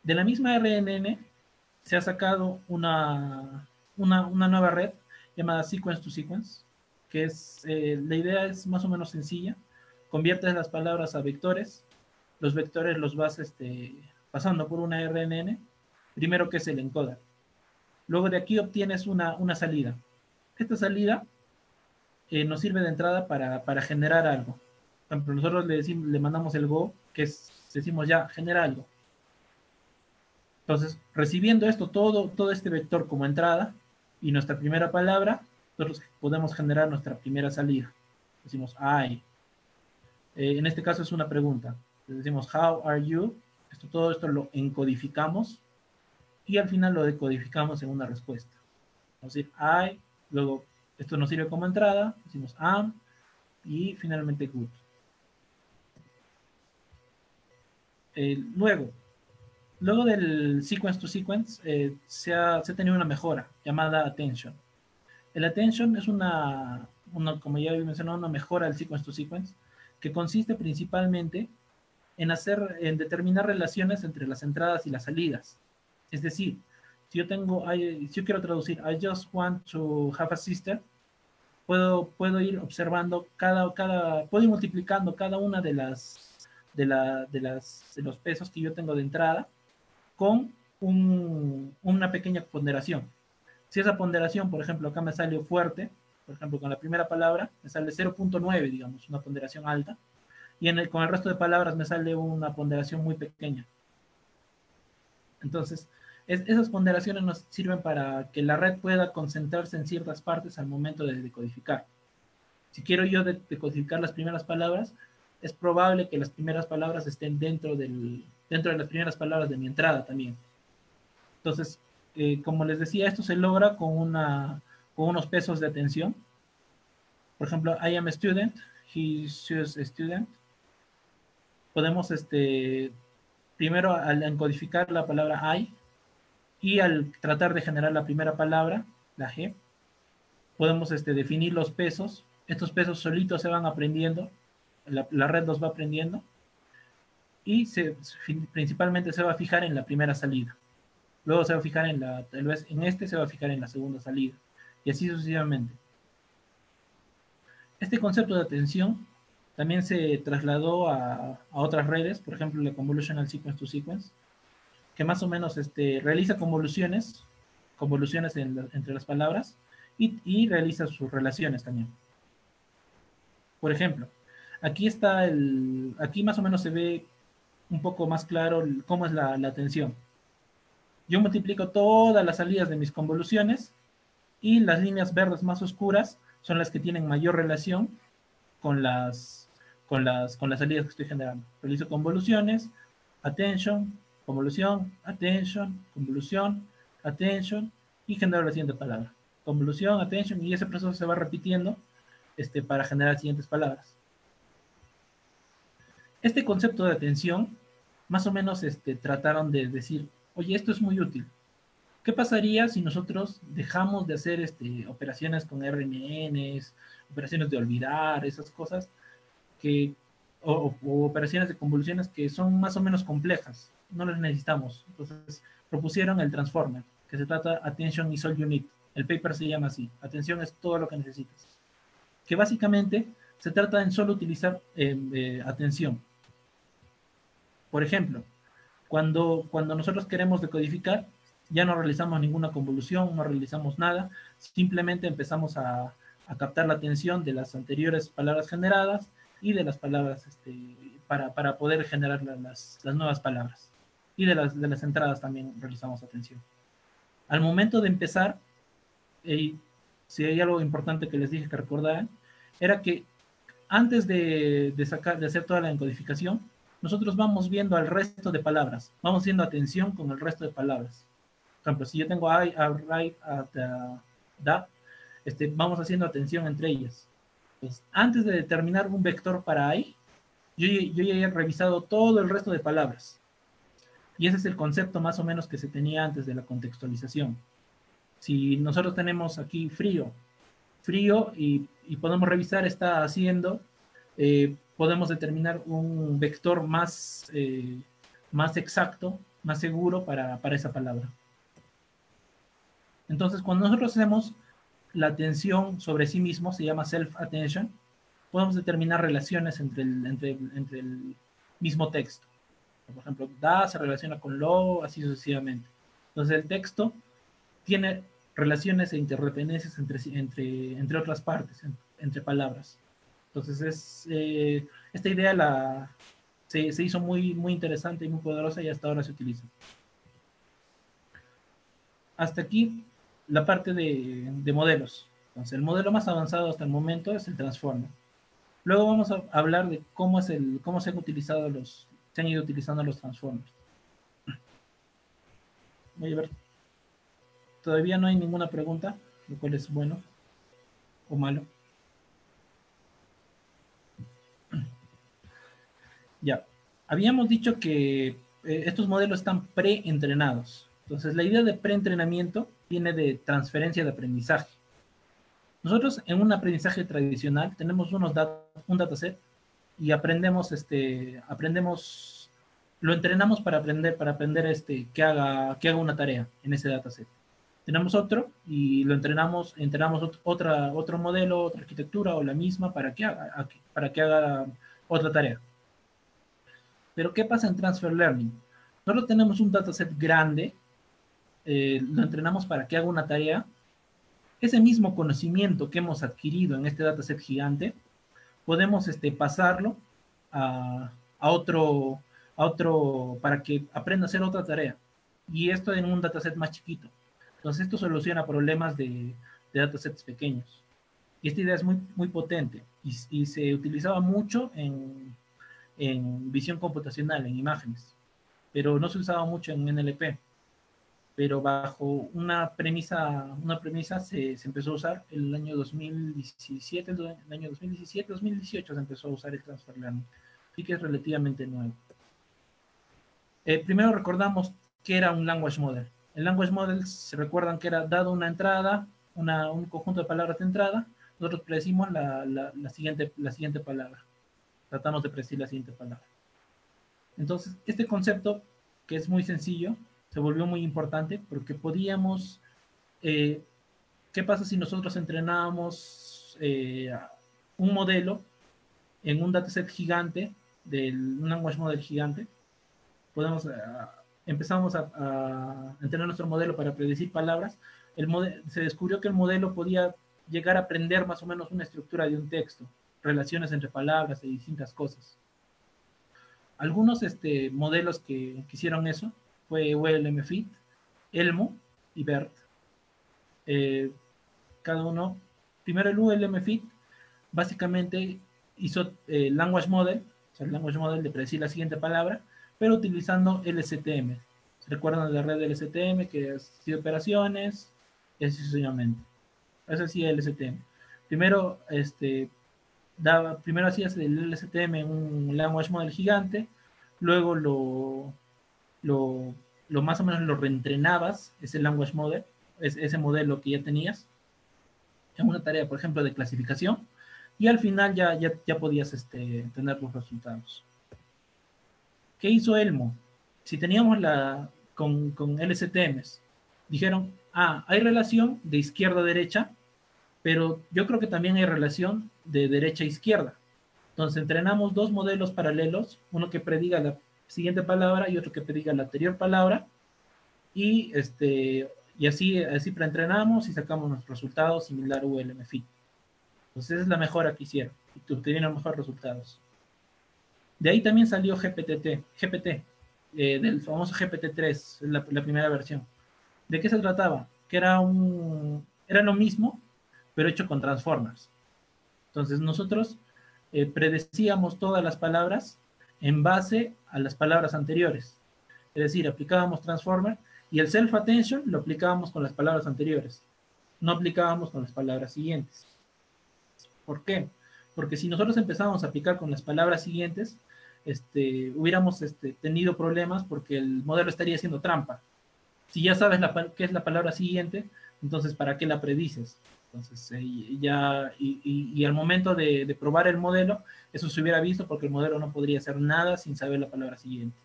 de la misma RNN, se ha sacado una nueva red llamada Sequence to Sequence, que es, la idea es más o menos sencilla. Conviertes las palabras a vectores, los vectores los vas pasando por una RNN, primero que es el encoder. Luego de aquí obtienes una salida. Esta salida nos sirve de entrada para generar algo. Por ejemplo, nosotros le mandamos el go, que es, decimos ya, genera algo. Entonces, recibiendo esto, todo este vector como entrada y nuestra primera palabra, nosotros podemos generar nuestra primera salida. Decimos, I. En este caso es una pregunta. Decimos, how are you? Todo esto lo encodificamos y al final lo decodificamos en una respuesta. Vamos a decir, I, luego esto nos sirve como entrada, decimos am y finalmente good. Luego del sequence to sequence se ha tenido una mejora llamada attention. El attention es como ya he mencionado, una mejora del sequence to sequence que consiste principalmente en determinar relaciones entre las entradas y las salidas. Es decir, si yo quiero traducir I just want to have a sister, puedo ir observando puedo ir multiplicando cada una de los pesos que yo tengo de entrada con una pequeña ponderación. Si esa ponderación, por ejemplo, acá me sale fuerte, por ejemplo, con la primera palabra me sale 0.9, digamos, una ponderación alta, y con el resto de palabras me sale una ponderación muy pequeña. Entonces, esas ponderaciones nos sirven para que la red pueda concentrarse en ciertas partes al momento de decodificar. Si quiero yo decodificar las primeras palabras, es probable que las primeras palabras estén dentro de las primeras palabras de mi entrada también. Entonces, como les decía, esto se logra con unos pesos de atención. Por ejemplo, I am a student, she's a student. Podemos, primero al encodificar la palabra I y al tratar de generar la primera palabra, la G, podemos definir los pesos. Estos pesos solitos se van aprendiendo, la red los va aprendiendo y principalmente se va a fijar en la primera salida. Luego se va a fijar tal vez se va a fijar en la segunda salida y así sucesivamente. Este concepto de atención también se trasladó a otras redes, por ejemplo la Convolutional Sequence to Sequence, que más o menos realiza convoluciones entre las palabras y realiza sus relaciones también. Por ejemplo, aquí más o menos se ve un poco más claro cómo es la atención. Yo multiplico todas las salidas de mis convoluciones y las líneas verdes más oscuras son las que tienen mayor relación con las salidas que estoy generando. Realizo convoluciones, attention, convolución, attention, convolución, attention y genero la siguiente palabra. Convolución, attention y ese proceso se va repitiendo para generar las siguientes palabras. Este concepto de atención más o menos trataron de decir, oye, esto es muy útil. ¿Qué pasaría si nosotros dejamos de hacer operaciones con RNNs, operaciones de olvidar, esas cosas, o operaciones de convoluciones que son más o menos complejas? No las necesitamos. Entonces, propusieron el transformer, que se trata Attention is all you need. El paper se llama así, atención es todo lo que necesitas. Que básicamente se trata en solo utilizar atención. Por ejemplo, cuando nosotros queremos decodificar, ya no realizamos ninguna convolución, no realizamos nada, simplemente empezamos a captar la atención de las anteriores palabras generadas y de las palabras para poder generar las nuevas palabras. Y de las entradas también realizamos atención. Al momento de empezar, si hay algo importante que les dije que recordaran, era que antes de hacer toda la encodificación, nosotros vamos viendo al resto de palabras, vamos haciendo atención con el resto de palabras. Por ejemplo, si yo tengo I, arrive, da, vamos haciendo atención entre ellas. Pues, antes de determinar un vector para I, yo ya he revisado todo el resto de palabras. Y ese es el concepto más o menos que se tenía antes de la contextualización. Si nosotros tenemos aquí frío y podemos revisar está haciendo, podemos determinar un vector más exacto, más seguro para esa palabra. Entonces, cuando nosotros hacemos la atención sobre sí mismo, se llama self-attention, podemos determinar relaciones entre el mismo texto. Por ejemplo, da se relaciona con lo, así sucesivamente. Entonces, el texto tiene relaciones e interdependencias entre otras partes, entre palabras. Entonces, esta idea se hizo muy, muy interesante y muy poderosa y hasta ahora se utiliza. Hasta aquí la parte de modelos. Entonces, el modelo más avanzado hasta el momento es el Transformer. Luego vamos a hablar de cómo se han ido utilizando los Transformers. Voy a ver. Todavía no hay ninguna pregunta, lo cual es bueno o malo. Ya. Habíamos dicho que estos modelos están preentrenados. Entonces, la idea de preentrenamiento viene de transferencia de aprendizaje. Nosotros en un aprendizaje tradicional tenemos un dataset y aprendemos, lo entrenamos para aprender que haga una tarea en ese dataset. Tenemos otro y lo entrenamos otro modelo, otra arquitectura o la misma para que haga otra tarea. Pero ¿qué pasa en Transfer Learning? Nosotros tenemos un dataset grande, lo entrenamos para que haga una tarea. Ese mismo conocimiento que hemos adquirido en este dataset gigante, podemos pasarlo a otro para que aprenda a hacer otra tarea. Y esto en un dataset más chiquito. Entonces esto soluciona problemas de datasets pequeños. Y esta idea es muy, muy potente y se utilizaba mucho en visión computacional, en imágenes, pero no se usaba mucho en NLP. Pero bajo una premisa se empezó a usar el año 2017, 2018 se empezó a usar el Transfer Learning, así que es relativamente nuevo. Primero recordamos que era un Language Model. El Language Model, se recuerdan que era dado una entrada, un conjunto de palabras de entrada, nosotros predecimos la siguiente palabra. Tratamos de predecir la siguiente palabra. Entonces, este concepto, que es muy sencillo, se volvió muy importante porque podíamos, ¿qué pasa si nosotros entrenábamos un modelo en un dataset gigante, un language model gigante? Empezamos a entrenar nuestro modelo para predecir palabras. Se descubrió que el modelo podía llegar a aprender más o menos una estructura de un texto, relaciones entre palabras y distintas cosas. Algunos modelos que hicieron eso fue ULMFit, Elmo y BERT. Cada uno, primero el ULMFit básicamente hizo language model, o sea, el language model de predecir la siguiente palabra, pero utilizando LSTM. ¿Se recuerdan de la red LSTM que es de operaciones? Y así sucesivamente. Eso sí, LSTM. Primero hacías el LSTM en un language model gigante, luego lo más o menos lo reentrenabas, ese language model, ese modelo que ya tenías, en una tarea, por ejemplo, de clasificación, y al final ya podías tener los resultados. ¿Qué hizo Elmo? Si teníamos con LSTMs, dijeron, hay relación de izquierda a derecha, pero yo creo que también hay relación de derecha a izquierda. Entonces entrenamos dos modelos paralelos, uno que prediga la siguiente palabra y otro que prediga la anterior palabra, y así preentrenamos y sacamos nuestros resultados similar a ULMFit. Entonces esa es la mejora que hicieron y obtuvieron mejores resultados. De ahí también salió GPT, del famoso GPT-3, la primera versión. ¿De qué se trataba? Que era lo mismo, pero hecho con transformers. Entonces nosotros predecíamos todas las palabras en base a las palabras anteriores. Es decir, aplicábamos transformer y el self-attention lo aplicábamos con las palabras anteriores. No aplicábamos con las palabras siguientes. ¿Por qué? Porque si nosotros empezamos a aplicar con las palabras siguientes, hubiéramos tenido problemas porque el modelo estaría haciendo trampa. Si ya sabes qué es la palabra siguiente, entonces ¿para qué la predices? Entonces, y al momento de probar el modelo, eso se hubiera visto porque el modelo no podría hacer nada sin saber la palabra siguiente.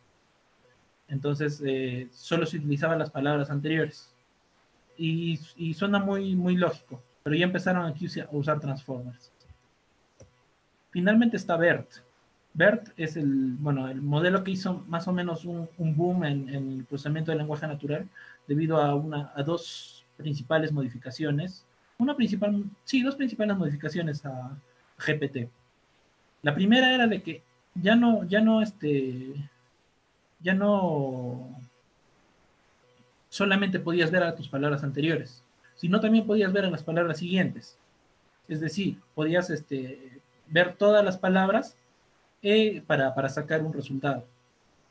Entonces, solo se utilizaban las palabras anteriores. Y suena muy, muy lógico, pero ya empezaron aquí a usar transformers. Finalmente está BERT. BERT es el modelo que hizo más o menos un boom en el procesamiento del lenguaje natural debido a dos principales modificaciones. Dos principales modificaciones a GPT. La primera era de que ya no solamente podías ver a tus palabras anteriores, sino también podías ver a las palabras siguientes. Es decir, podías ver todas las palabras para sacar un resultado.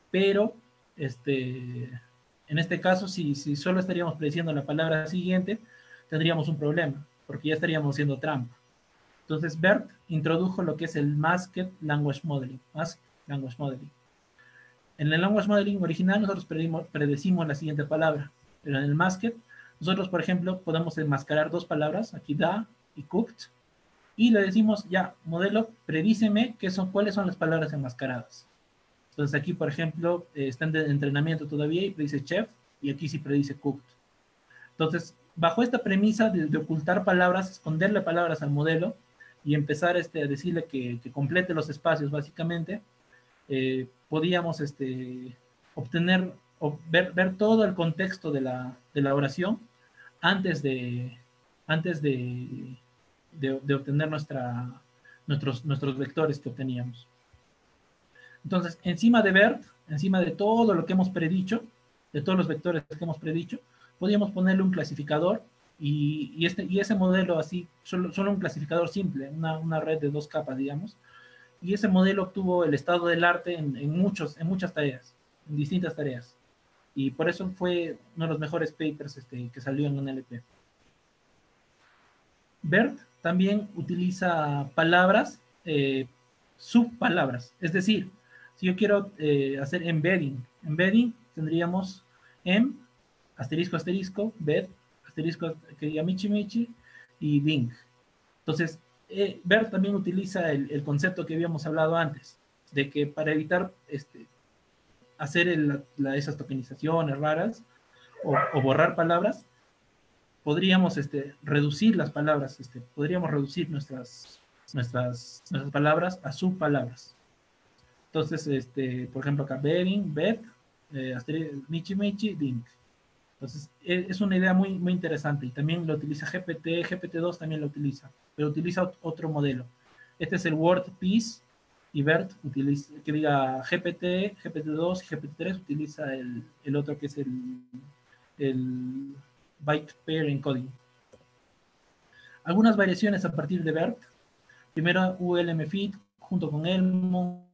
Pero, en este caso, si solo estaríamos prediciendo la palabra siguiente, tendríamos un problema, porque ya estaríamos haciendo trampa. Entonces, BERT introdujo lo que es el Masked Language Modeling. En el Language Modeling original, nosotros predecimos la siguiente palabra, pero en el Masked, nosotros, por ejemplo, podemos enmascarar dos palabras, aquí da y cooked, y le decimos, ya, modelo, predíceme cuáles son las palabras enmascaradas. Entonces aquí, por ejemplo, está en entrenamiento todavía y predice chef, y aquí sí predice cooked. Entonces, bajo esta premisa de ocultar palabras, esconderle palabras al modelo y empezar a decirle que complete los espacios, básicamente, podíamos obtener o ver todo el contexto de la oración antes de obtener nuestros vectores que obteníamos. Entonces, encima de BERT, encima de todo lo que hemos predicho, de todos los vectores que hemos predicho, podíamos ponerle un clasificador y ese modelo así, solo un clasificador simple, una red de 2 capas, digamos, y ese modelo obtuvo el estado del arte en muchas tareas, en distintas tareas. Y por eso fue uno de los mejores papers que salió en NLP. BERT también utiliza palabras, subpalabras. Es decir, si yo quiero hacer embedding tendríamos asterisco, bed, asterisco que diga michi y ding. Entonces, BERT también utiliza el concepto que habíamos hablado antes, de que para evitar hacer esas tokenizaciones raras o borrar palabras, podríamos reducir las palabras, podríamos reducir nuestras palabras a subpalabras. Entonces, por ejemplo, acá bedding, bed, michi, ding. Entonces, es una idea muy, muy interesante y también lo utiliza GPT-2 también lo utiliza, pero utiliza otro modelo. Este es el Word Piece y BERT utiliza, que diga GPT-2 y GPT-3 utiliza el otro que es el Byte Pair Encoding. Algunas variaciones a partir de BERT. Primero ULMFit junto con Elmo.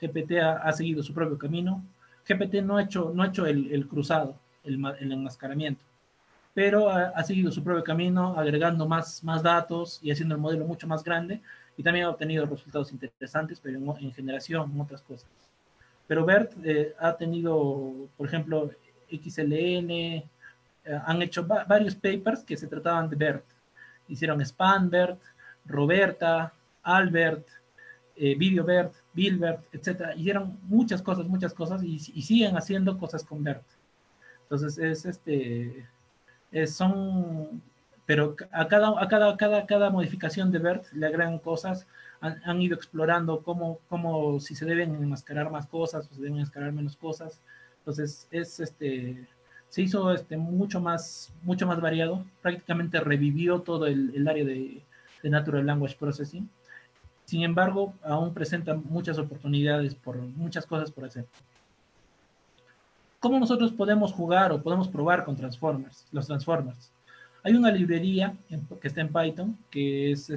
GPT ha seguido su propio camino. GPT no ha hecho el cruzado, el enmascaramiento, pero ha seguido su propio camino, agregando más datos y haciendo el modelo mucho más grande, y también ha obtenido resultados interesantes, pero en generación, en otras cosas. Pero BERT ha tenido, por ejemplo, XLN, han hecho varios papers que se trataban de BERT. Hicieron SpanBERT, Roberta, Albert, VideoBERT, BillBERT, etc. Hicieron muchas cosas y siguen haciendo cosas con BERT. Entonces, pero a cada modificación de BERT le agregan cosas, han ido explorando cómo si se deben enmascarar más cosas o se deben enmascarar menos cosas. Entonces, se hizo mucho más variado, prácticamente revivió todo el área de Natural Language Processing Sin embargo, aún presenta muchas oportunidades por muchas cosas por hacer. ¿Cómo nosotros podemos jugar o podemos probar con Transformers, los Transformers? Hay una librería que está en Python, que es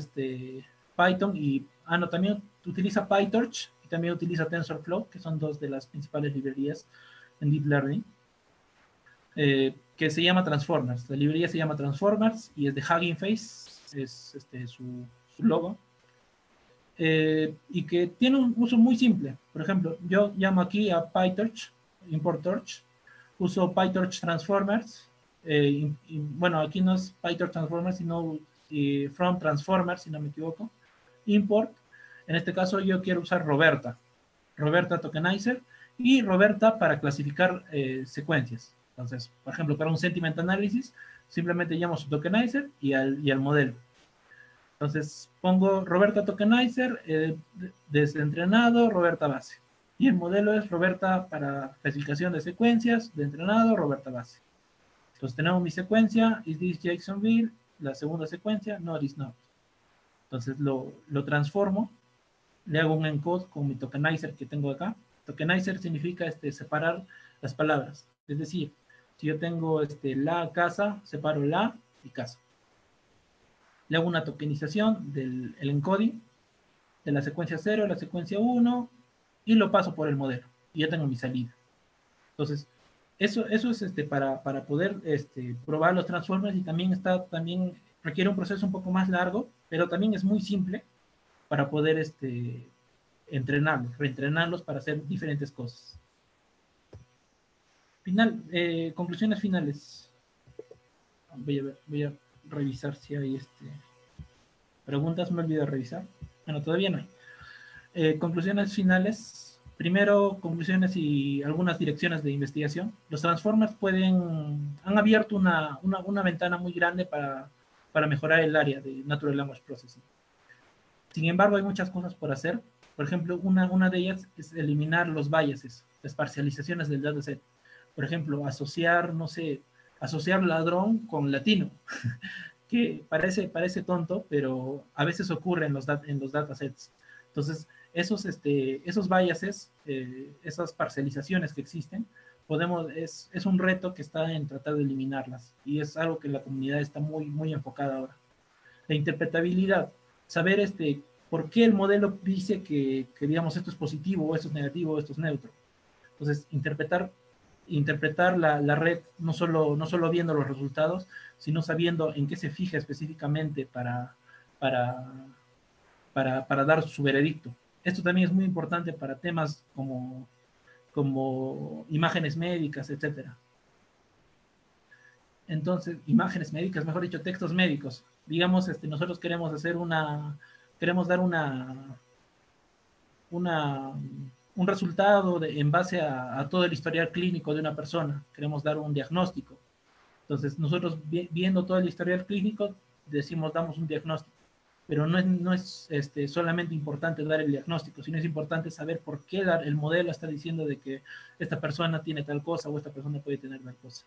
Python y no, también utiliza PyTorch y también utiliza TensorFlow, que son dos de las principales librerías en Deep Learning, que se llama Transformers. La librería se llama Transformers y es de Hugging Face, es su logo. Y que tiene un uso muy simple. Por ejemplo, yo llamo aquí a PyTorch, import torch, uso PyTorch Transformers, bueno, aquí no es PyTorch Transformers, sino from Transformers, si no me equivoco, import, en este caso yo quiero usar Roberta Tokenizer, y Roberta para clasificar secuencias. Entonces, por ejemplo, para un sentiment analysis, simplemente llamo su tokenizer y al modelo. Entonces pongo Roberta Tokenizer, desentrenado, Roberta base. Y el modelo es Roberta para clasificación de secuencias, de entrenado, Roberta base. Entonces tenemos mi secuencia, is this Jacksonville, la segunda secuencia, no, is not. Entonces lo transformo, le hago un encode con mi tokenizer que tengo acá. Tokenizer significa separar las palabras. Es decir, si yo tengo la casa, separo la y casa. Le hago una tokenización del encoding de la secuencia 0 a la secuencia 1 y lo paso por el modelo. Y ya tengo mi salida. Entonces, eso es para poder probar los transformers y también requiere un proceso un poco más largo, pero también es muy simple para poder entrenarlos, reentrenarlos para hacer diferentes cosas. Conclusiones finales. Voy a revisar si hay preguntas, me olvidé de revisar. Bueno, todavía no hay. Conclusiones finales. Primero, conclusiones y algunas direcciones de investigación. Los Transformers han abierto una ventana muy grande para mejorar el área de Natural Language Processing. Sin embargo, hay muchas cosas por hacer. Por ejemplo, una de ellas es eliminar los biases, las parcializaciones del dataset. Por ejemplo, asociar ladrón con latino, que parece tonto, pero a veces ocurre en los datasets. Entonces, esos biases, esas parcializaciones que existen, es un reto que está en tratar de eliminarlas, y es algo que la comunidad está muy, muy enfocada ahora. La interpretabilidad, saber por qué el modelo dice que digamos, esto es positivo, o esto es negativo, o esto es neutro. Entonces, interpretar la red no solo viendo los resultados, sino sabiendo en qué se fija específicamente para dar su veredicto. Esto también es muy importante para temas como imágenes médicas, etc. Entonces, imágenes médicas, mejor dicho, textos médicos. Digamos, nosotros queremos dar un resultado en base a todo el historial clínico de una persona. Queremos dar un diagnóstico. Entonces, nosotros viendo todo el historial clínico, damos un diagnóstico. Pero no es solamente importante dar el diagnóstico, sino es importante saber por qué el modelo está diciendo de que esta persona tiene tal cosa o esta persona puede tener tal cosa.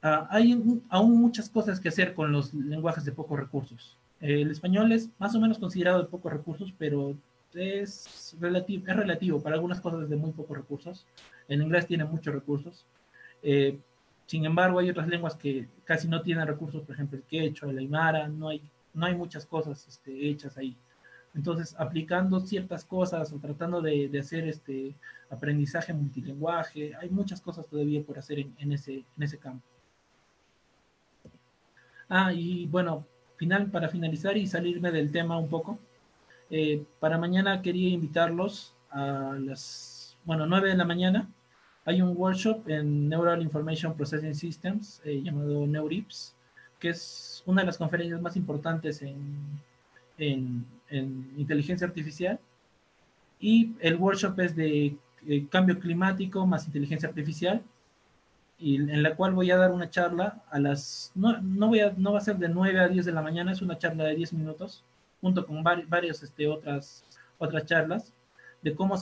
Hay aún muchas cosas que hacer con los lenguajes de pocos recursos. El español es más o menos considerado de pocos recursos, pero es relativo. Para algunas cosas de muy pocos recursos. El inglés tiene muchos recursos. Sin embargo, hay otras lenguas que casi no tienen recursos, por ejemplo, el quechua, el aymara, no hay muchas cosas hechas ahí. Entonces, aplicando ciertas cosas o tratando de hacer aprendizaje multilingüaje, hay muchas cosas todavía por hacer en ese campo. Y bueno, para finalizar y salirme del tema un poco, para mañana quería invitarlos a las 9 de la mañana. Hay un workshop en Neural Information Processing Systems llamado NeurIPS, que es una de las conferencias más importantes en inteligencia artificial. Y el workshop es de cambio climático más inteligencia artificial, y en la cual voy a dar una charla no va a ser de 9 a 10 de la mañana, es una charla de 10 minutos, junto con varias otras charlas, de cómo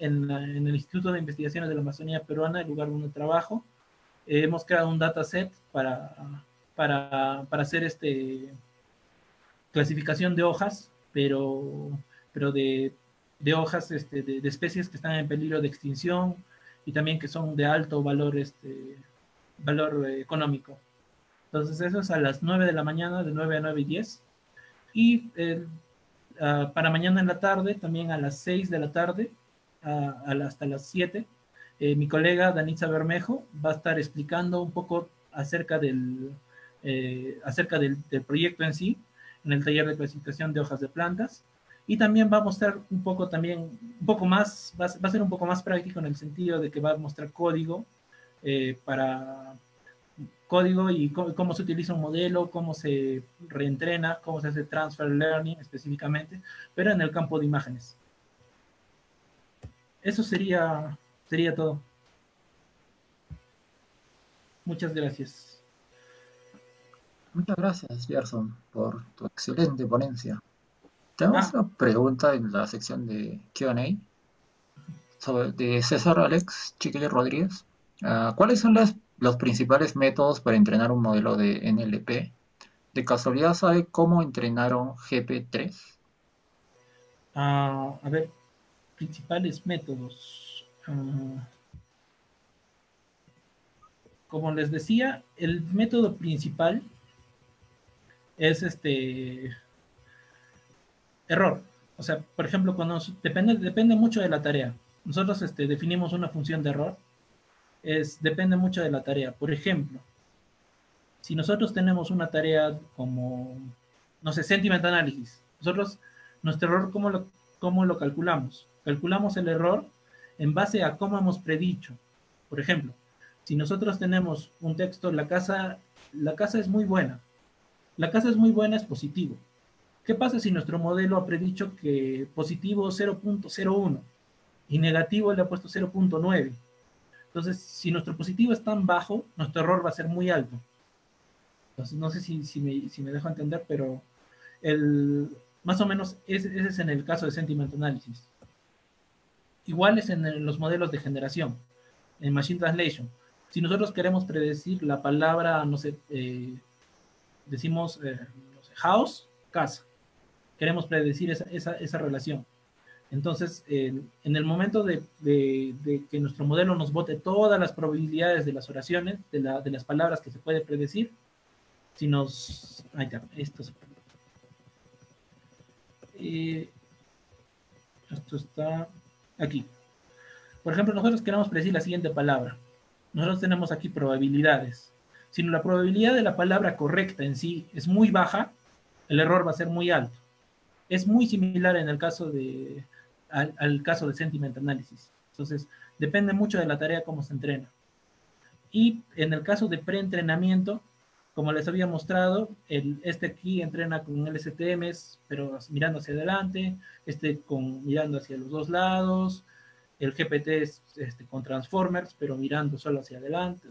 en el Instituto de Investigaciones de la Amazonía Peruana, el lugar donde trabajo, hemos creado un dataset para hacer clasificación de hojas pero de hojas de especies que están en peligro de extinción y también que son de alto valor, valor económico. Entonces eso es a las 9 de la mañana, de 9 a 9 y 10. Y para mañana en la tarde, también a las 6 de la tarde, hasta las 7, mi colega Danitza Bermejo va a estar explicando un poco acerca del proyecto en sí, en el taller de clasificación de hojas de plantas. Y también va a mostrar un poco más, va a ser un poco más práctico en el sentido de que va a mostrar código y cómo se utiliza un modelo, cómo se reentrena, cómo se hace transfer learning específicamente, pero en el campo de imágenes. Eso sería todo. Muchas gracias. Muchas gracias, Gerson, por tu excelente ponencia. Tenemos una pregunta en la sección de Q&A de César Alex Chiquile Rodríguez. ¿Cuáles son los principales métodos para entrenar un modelo de NLP? ¿De casualidad sabe cómo entrenaron GP3? A ver, principales métodos. Como les decía, el método principal es error. O sea, por ejemplo, depende mucho de la tarea. Nosotros definimos una función de error. Depende mucho de la tarea. Por ejemplo, si nosotros tenemos una tarea como, no sé, sentiment analysis, nuestro error, ¿cómo lo calculamos? Calculamos el error en base a cómo hemos predicho. Por ejemplo, si nosotros tenemos un texto, la casa es muy buena. La casa es muy buena, es positivo. ¿Qué pasa si nuestro modelo ha predicho que positivo 0.01 y negativo le ha puesto 0.9? Entonces, si nuestro positivo es tan bajo, nuestro error va a ser muy alto. Entonces, no sé si me dejo entender, pero más o menos ese es en el caso de sentiment analysis. Igual es en los modelos de generación, en machine translation. Si nosotros queremos predecir la palabra, no sé, decimos no sé, house, casa. Queremos predecir esa relación. Entonces, en el momento de que nuestro modelo nos bote todas las probabilidades de las oraciones, de las palabras que se puede predecir, si nos... Ahí está, esto está aquí. Por ejemplo, nosotros queremos predecir la siguiente palabra. Nosotros tenemos aquí probabilidades. Si la probabilidad de la palabra correcta en sí es muy baja, el error va a ser muy alto. Es muy similar en el caso al caso de sentiment analysis. Entonces, depende mucho de la tarea cómo se entrena. Y en el caso de preentrenamiento, como les había mostrado, aquí entrena con LSTMs, pero mirando hacia adelante, mirando hacia los dos lados, el GPT es con transformers, pero mirando solo hacia adelante,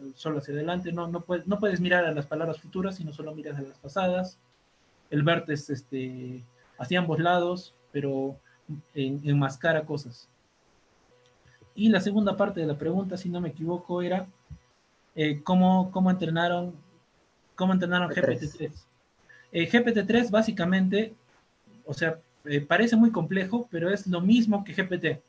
no puedes mirar a las palabras futuras, sino solo miras a las pasadas. El BERT es hacia ambos lados, pero enmascara cosas. Y la segunda parte de la pregunta, si no me equivoco, era ¿cómo entrenaron GPT-3? GPT-3 básicamente, o sea, parece muy complejo, pero es lo mismo que GPT.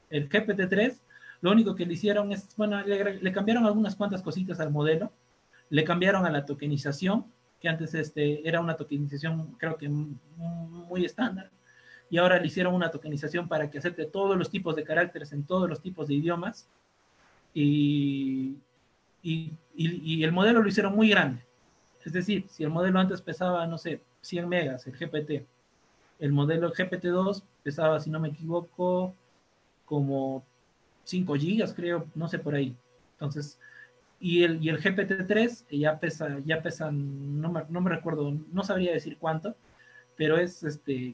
El GPT-3, lo único que le hicieron es, bueno, le cambiaron algunas cuantas cositas al modelo, le cambiaron a la tokenización, que antes era una tokenización creo que muy estándar, y ahora le hicieron una tokenización para que acepte todos los tipos de caracteres en todos los tipos de idiomas, y el modelo lo hicieron muy grande. Es decir, si el modelo antes pesaba, no sé, 100 megas, el GPT, el modelo GPT-2 pesaba, si no me equivoco, como 5 gigas, creo, no sé, por ahí. Entonces, y el GPT-3 ya pesa no me recuerdo, no sabría decir cuánto, pero es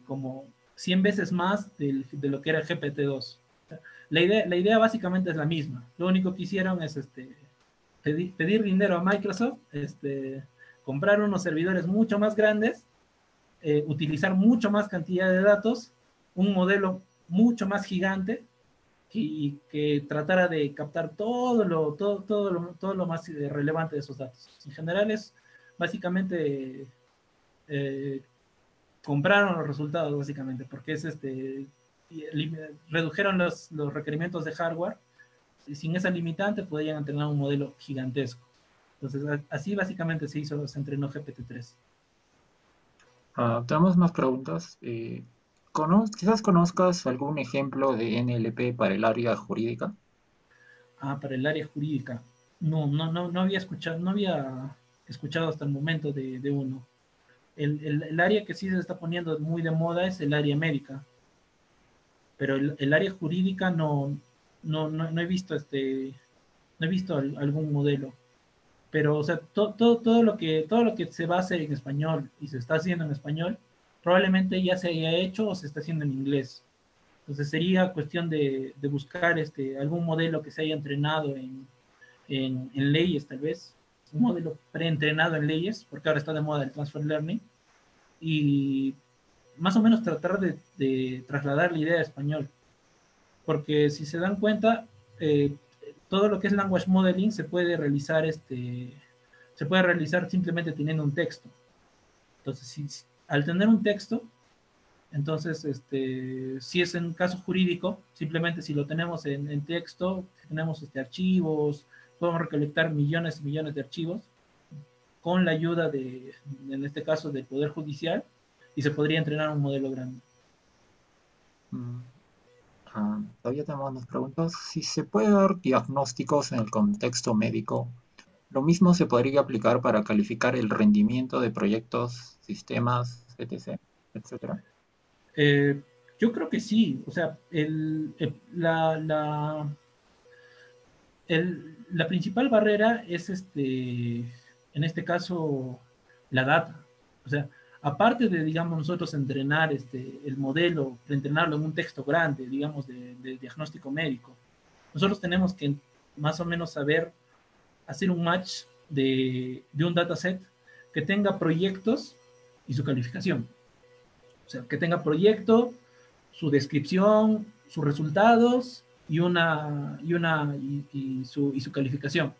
como 100 veces más de lo que era el GPT-2. La idea básicamente es la misma. Lo único que hicieron es pedir dinero a Microsoft, comprar unos servidores mucho más grandes, utilizar mucho más cantidad de datos, un modelo mucho más gigante y que tratara de captar todo lo más relevante de esos datos. En general es básicamente compraron los resultados básicamente, porque es redujeron los requerimientos de hardware y sin esa limitante podían entrenar un modelo gigantesco. Entonces, así básicamente se entrenó GPT-3. Tenemos más preguntas. Quizás conozcas algún ejemplo de NLP para el área jurídica. Para el área jurídica. No había escuchado hasta el momento de uno. El área que sí se está poniendo muy de moda es el área médica, pero el área jurídica no he visto algún modelo. Pero, o sea, todo lo que se va a hacer en español y se está haciendo en español, probablemente ya se haya hecho o se está haciendo en inglés. Entonces sería cuestión de buscar algún modelo que se haya entrenado en leyes, tal vez, un modelo preentrenado en leyes, porque ahora está de moda el transfer learning, y más o menos tratar de trasladar la idea a español. Porque si se dan cuenta, eh, todo lo que es language modeling se puede realizar simplemente teniendo un texto. Entonces, al tener un texto, entonces, si es en un caso jurídico, simplemente si lo tenemos en texto, tenemos archivos, podemos recolectar millones y millones de archivos con la ayuda en este caso, del Poder Judicial, y se podría entrenar un modelo grande. Mm, Todavía tenemos más preguntas. Si se puede dar diagnósticos en el contexto médico, lo mismo se podría aplicar para calificar el rendimiento de proyectos, sistemas, etc., etcétera. Eh, yo creo que sí, o sea, la principal barrera es en este caso, la data. O sea, aparte de, digamos, nosotros entrenar el modelo, de entrenarlo en un texto grande, digamos, de diagnóstico médico, nosotros tenemos que más o menos saber hacer un match de un dataset que tenga proyectos y su calificación. O sea, que tenga proyecto, su descripción, sus resultados y su calificación.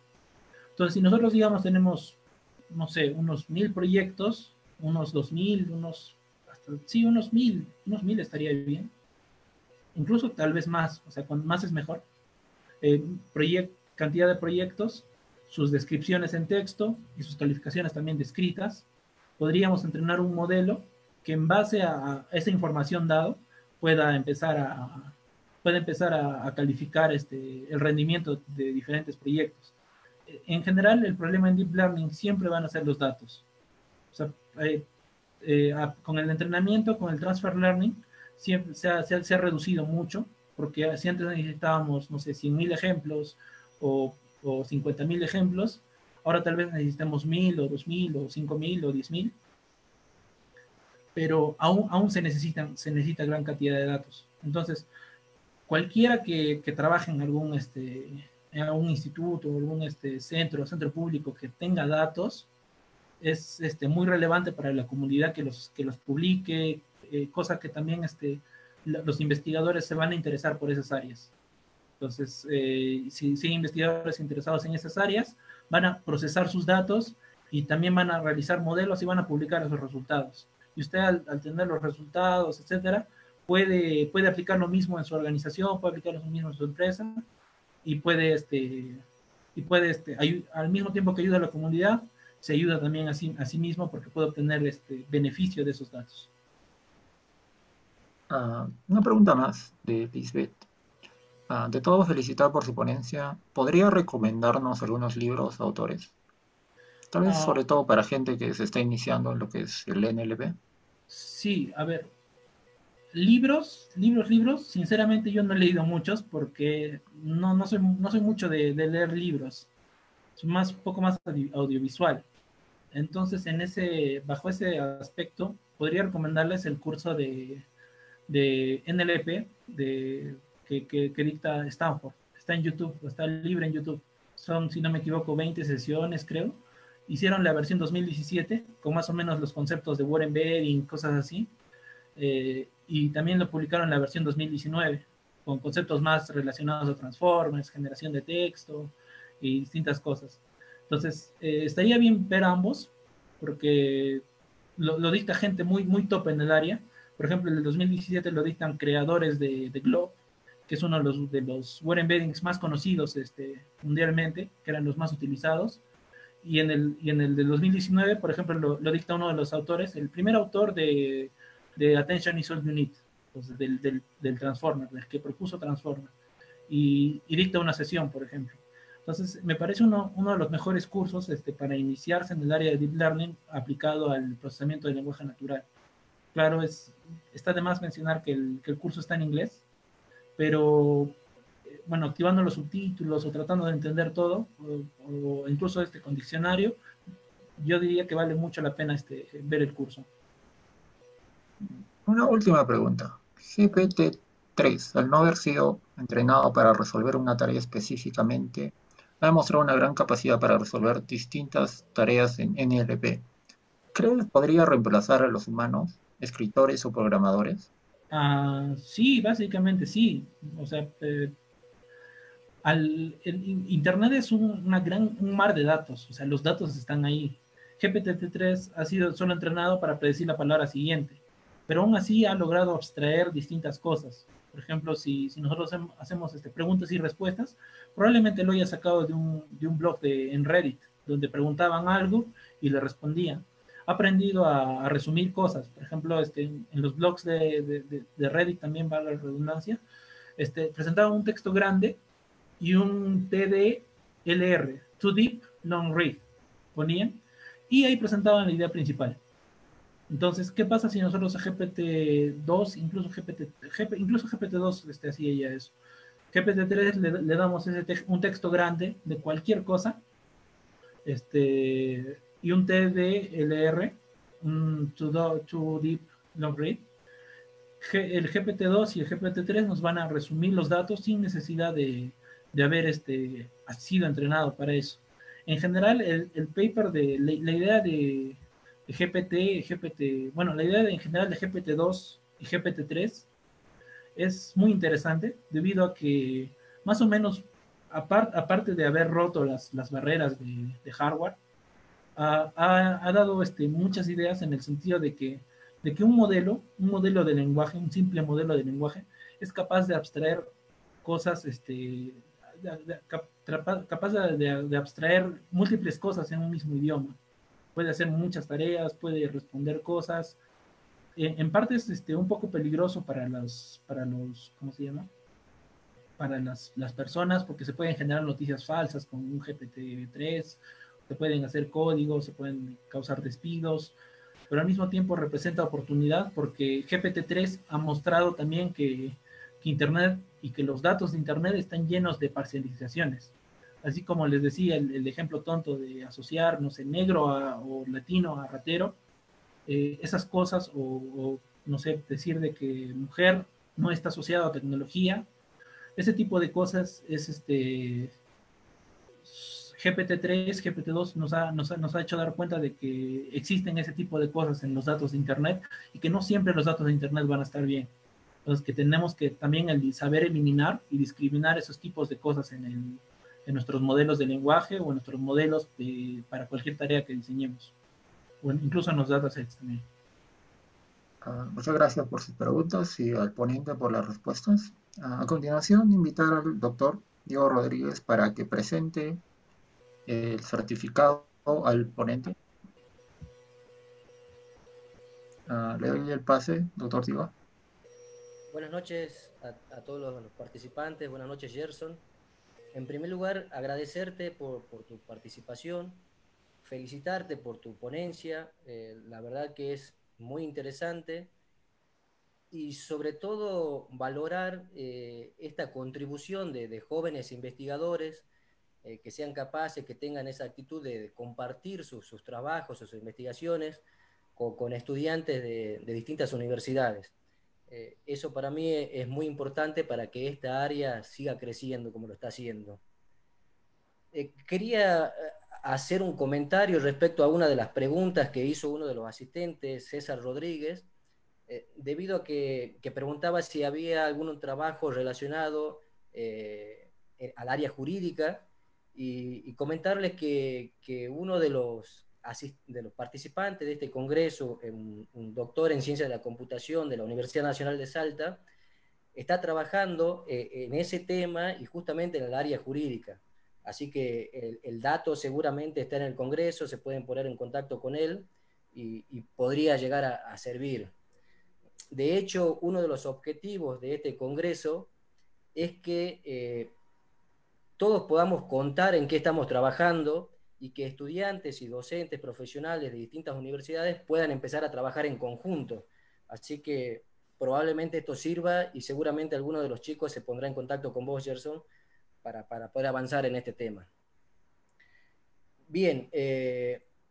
Entonces, si nosotros, digamos, tenemos, no sé, unos 1000 proyectos, unos 2000, unos mil estaría bien. Incluso tal vez más, o sea, cuanto más es mejor. Cantidad de proyectos, sus descripciones en texto y sus calificaciones también descritas. Podríamos entrenar un modelo que en base a esa información dado pueda empezar a calificar el rendimiento de diferentes proyectos. En general, el problema en Deep Learning siempre van a ser los datos. O sea, con el entrenamiento, con el Transfer Learning, siempre se ha reducido mucho, porque si antes necesitábamos, no sé, 100.000 ejemplos o 50.000 ejemplos, ahora tal vez necesitemos 1.000 o 2.000 o 5.000 o 10.000, pero aún se necesita gran cantidad de datos. Entonces, cualquiera que trabaje en algún instituto, algún centro público que tenga datos, es muy relevante para la comunidad que los publique, cosa que también los investigadores se van a interesar por esas áreas. Entonces, si hay investigadores interesados en esas áreas, van a procesar sus datos y también van a realizar modelos y van a publicar esos resultados. Y usted al tener los resultados, etcétera, puede aplicar lo mismo en su organización, puede aplicar lo mismo en su empresa y al mismo tiempo que ayuda a la comunidad, se ayuda también a sí mismo porque puede obtener beneficio de esos datos. Una pregunta más de Lisbeth. De todo, felicitar por su ponencia. ¿Podría recomendarnos algunos libros, autores? Tal vez Ah, sobre todo para gente que se está iniciando en lo que es el NLP. sí, a ver, libros, sinceramente yo no he leído muchos porque no soy mucho de leer libros, soy un poco más audiovisual. Entonces, bajo ese aspecto, podría recomendarles el curso de NLP que dicta Stanford. Está en YouTube, está libre en YouTube. Son, si no me equivoco, 20 sesiones, creo. Hicieron la versión 2017 con más o menos los conceptos de word embedding, cosas así. Y también lo publicaron en la versión 2019 con conceptos más relacionados a transformers, generación de texto y distintas cosas. Entonces, estaría bien ver ambos porque lo dicta gente muy top en el área. Por ejemplo, en el 2017 lo dictan creadores de Glob, que es uno de los web embeddings más conocidos mundialmente, que eran los más utilizados. Y en el del 2019, por ejemplo, lo dicta uno de los autores, el primer autor de Attention is All You Need, pues del Transformer, del que propuso Transformer, y dicta una sesión, por ejemplo. Entonces, me parece uno de los mejores cursos para iniciarse en el área de Deep Learning aplicado al procesamiento del lenguaje natural. Claro, está de más mencionar que el curso está en inglés, pero bueno, activando los subtítulos o tratando de entender todo, o incluso con diccionario, yo diría que vale mucho la pena ver el curso. Una última pregunta. GPT-3, al no haber sido entrenado para resolver una tarea específicamente, ha demostrado una gran capacidad para resolver distintas tareas en NLP. ¿Crees que podría reemplazar a los humanos, escritores o programadores? Sí, básicamente sí. O sea, Internet es un mar de datos, o sea, los datos están ahí. GPT-3 ha sido solo entrenado para predecir la palabra siguiente, pero aún así ha logrado abstraer distintas cosas. Por ejemplo, si nosotros hacemos preguntas y respuestas, probablemente lo haya sacado de un blog en Reddit, donde preguntaban algo y le respondían. Ha aprendido a resumir cosas. Por ejemplo, en los blogs de Reddit también va la redundancia. Presentaban un texto grande y un TDLR, Too Deep Long Read, ponían, y ahí presentaban la idea principal. Entonces, ¿qué pasa si nosotros a GPT-2, incluso GPT-2 hacía ya eso? GPT-3 le damos un texto grande de cualquier cosa, y un TDLR, un Too Deep Long Read. El GPT-2 y el GPT-3 nos van a resumir los datos sin necesidad de haber sido entrenado para eso. En general, el paper la idea de bueno, la idea en general de GPT-2 y GPT-3 es muy interesante debido a que más o menos, aparte de haber roto las barreras de hardware, ha dado muchas ideas en el sentido de que un modelo de lenguaje, un simple modelo de lenguaje, es capaz de abstraer cosas, capaz de abstraer múltiples cosas en un mismo idioma. Puede hacer muchas tareas, puede responder cosas. En parte es un poco peligroso para los, ¿cómo se llama? Para las personas, porque se pueden generar noticias falsas con un GPT-3, se pueden hacer códigos, se pueden causar despidos, pero al mismo tiempo representa oportunidad porque GPT-3 ha mostrado también que Internet y que los datos de Internet están llenos de parcializaciones. Así como les decía el ejemplo tonto de asociar, no sé, negro o latino a ratero, esas cosas, no sé, decir de que mujer no está asociada a tecnología, ese tipo de cosas es GPT-3, GPT-2 nos ha hecho dar cuenta de que existen ese tipo de cosas en los datos de Internet y que no siempre los datos de Internet van a estar bien. Entonces, que tenemos que también saber eliminar y discriminar esos tipos de cosas en nuestros modelos de lenguaje o en nuestros modelos para cualquier tarea que diseñemos, o incluso en los datasets también. Muchas gracias por sus preguntas y al ponente por las respuestas. A continuación, invitar al doctor Diego Rodríguez para que presente el certificado al ponente. Le doy el pase, doctor Diego. Buenas noches a todos los participantes, buenas noches Gerson. En primer lugar, agradecerte por tu participación, felicitarte por tu ponencia, la verdad que es muy interesante y sobre todo valorar esta contribución de jóvenes investigadores que sean capaces, que tengan esa actitud de compartir sus trabajos, sus investigaciones con estudiantes de distintas universidades. Eso para mí es muy importante para que esta área siga creciendo como lo está haciendo. Quería hacer un comentario respecto a una de las preguntas que hizo uno de los asistentes, César Rodríguez, debido a que preguntaba si había algún trabajo relacionado al área jurídica y comentarles que uno de los de los participantes de este congreso, un doctor en ciencias de la computación de la Universidad Nacional de Salta, está trabajando en ese tema y justamente en el área jurídica. Así que el dato seguramente está en el Congreso, se pueden poner en contacto con él y podría llegar a servir. De hecho, uno de los objetivos de este Congreso es que todos podamos contar en qué estamos trabajando y que estudiantes y docentes profesionales de distintas universidades puedan empezar a trabajar en conjunto. Así que probablemente esto sirva y seguramente alguno de los chicos se pondrá en contacto con vos, Gerson, para poder avanzar en este tema. Bien,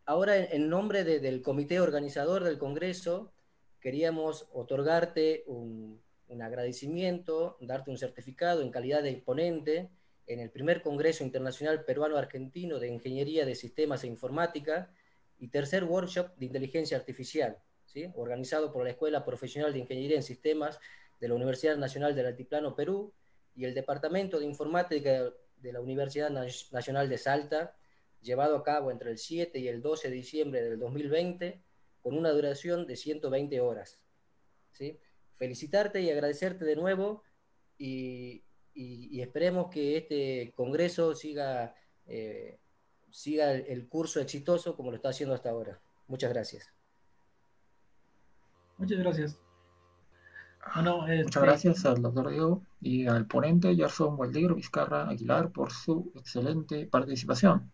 ahora en nombre del comité organizador del Congreso, queríamos otorgarte un agradecimiento, darte un certificado en calidad de ponente en el primer Congreso Internacional Peruano-Argentino de Ingeniería de Sistemas e Informática y tercer workshop de Inteligencia Artificial, ¿sí? Organizado por la Escuela Profesional de Ingeniería en Sistemas de la Universidad Nacional del Altiplano, Perú, y el Departamento de Informática de la Universidad Nacional de Salta, llevado a cabo entre el 7 y el 12 de diciembre del 2020, con una duración de 120 horas. ¿Sí? Felicitarte y agradecerte de nuevo y esperemos que este congreso siga el curso exitoso como lo está haciendo hasta ahora. Muchas gracias. Muchas gracias. Bueno, Muchas gracias al doctor Diego y al ponente Gerson Waldeiro Vizcarra Aguilar por su excelente participación.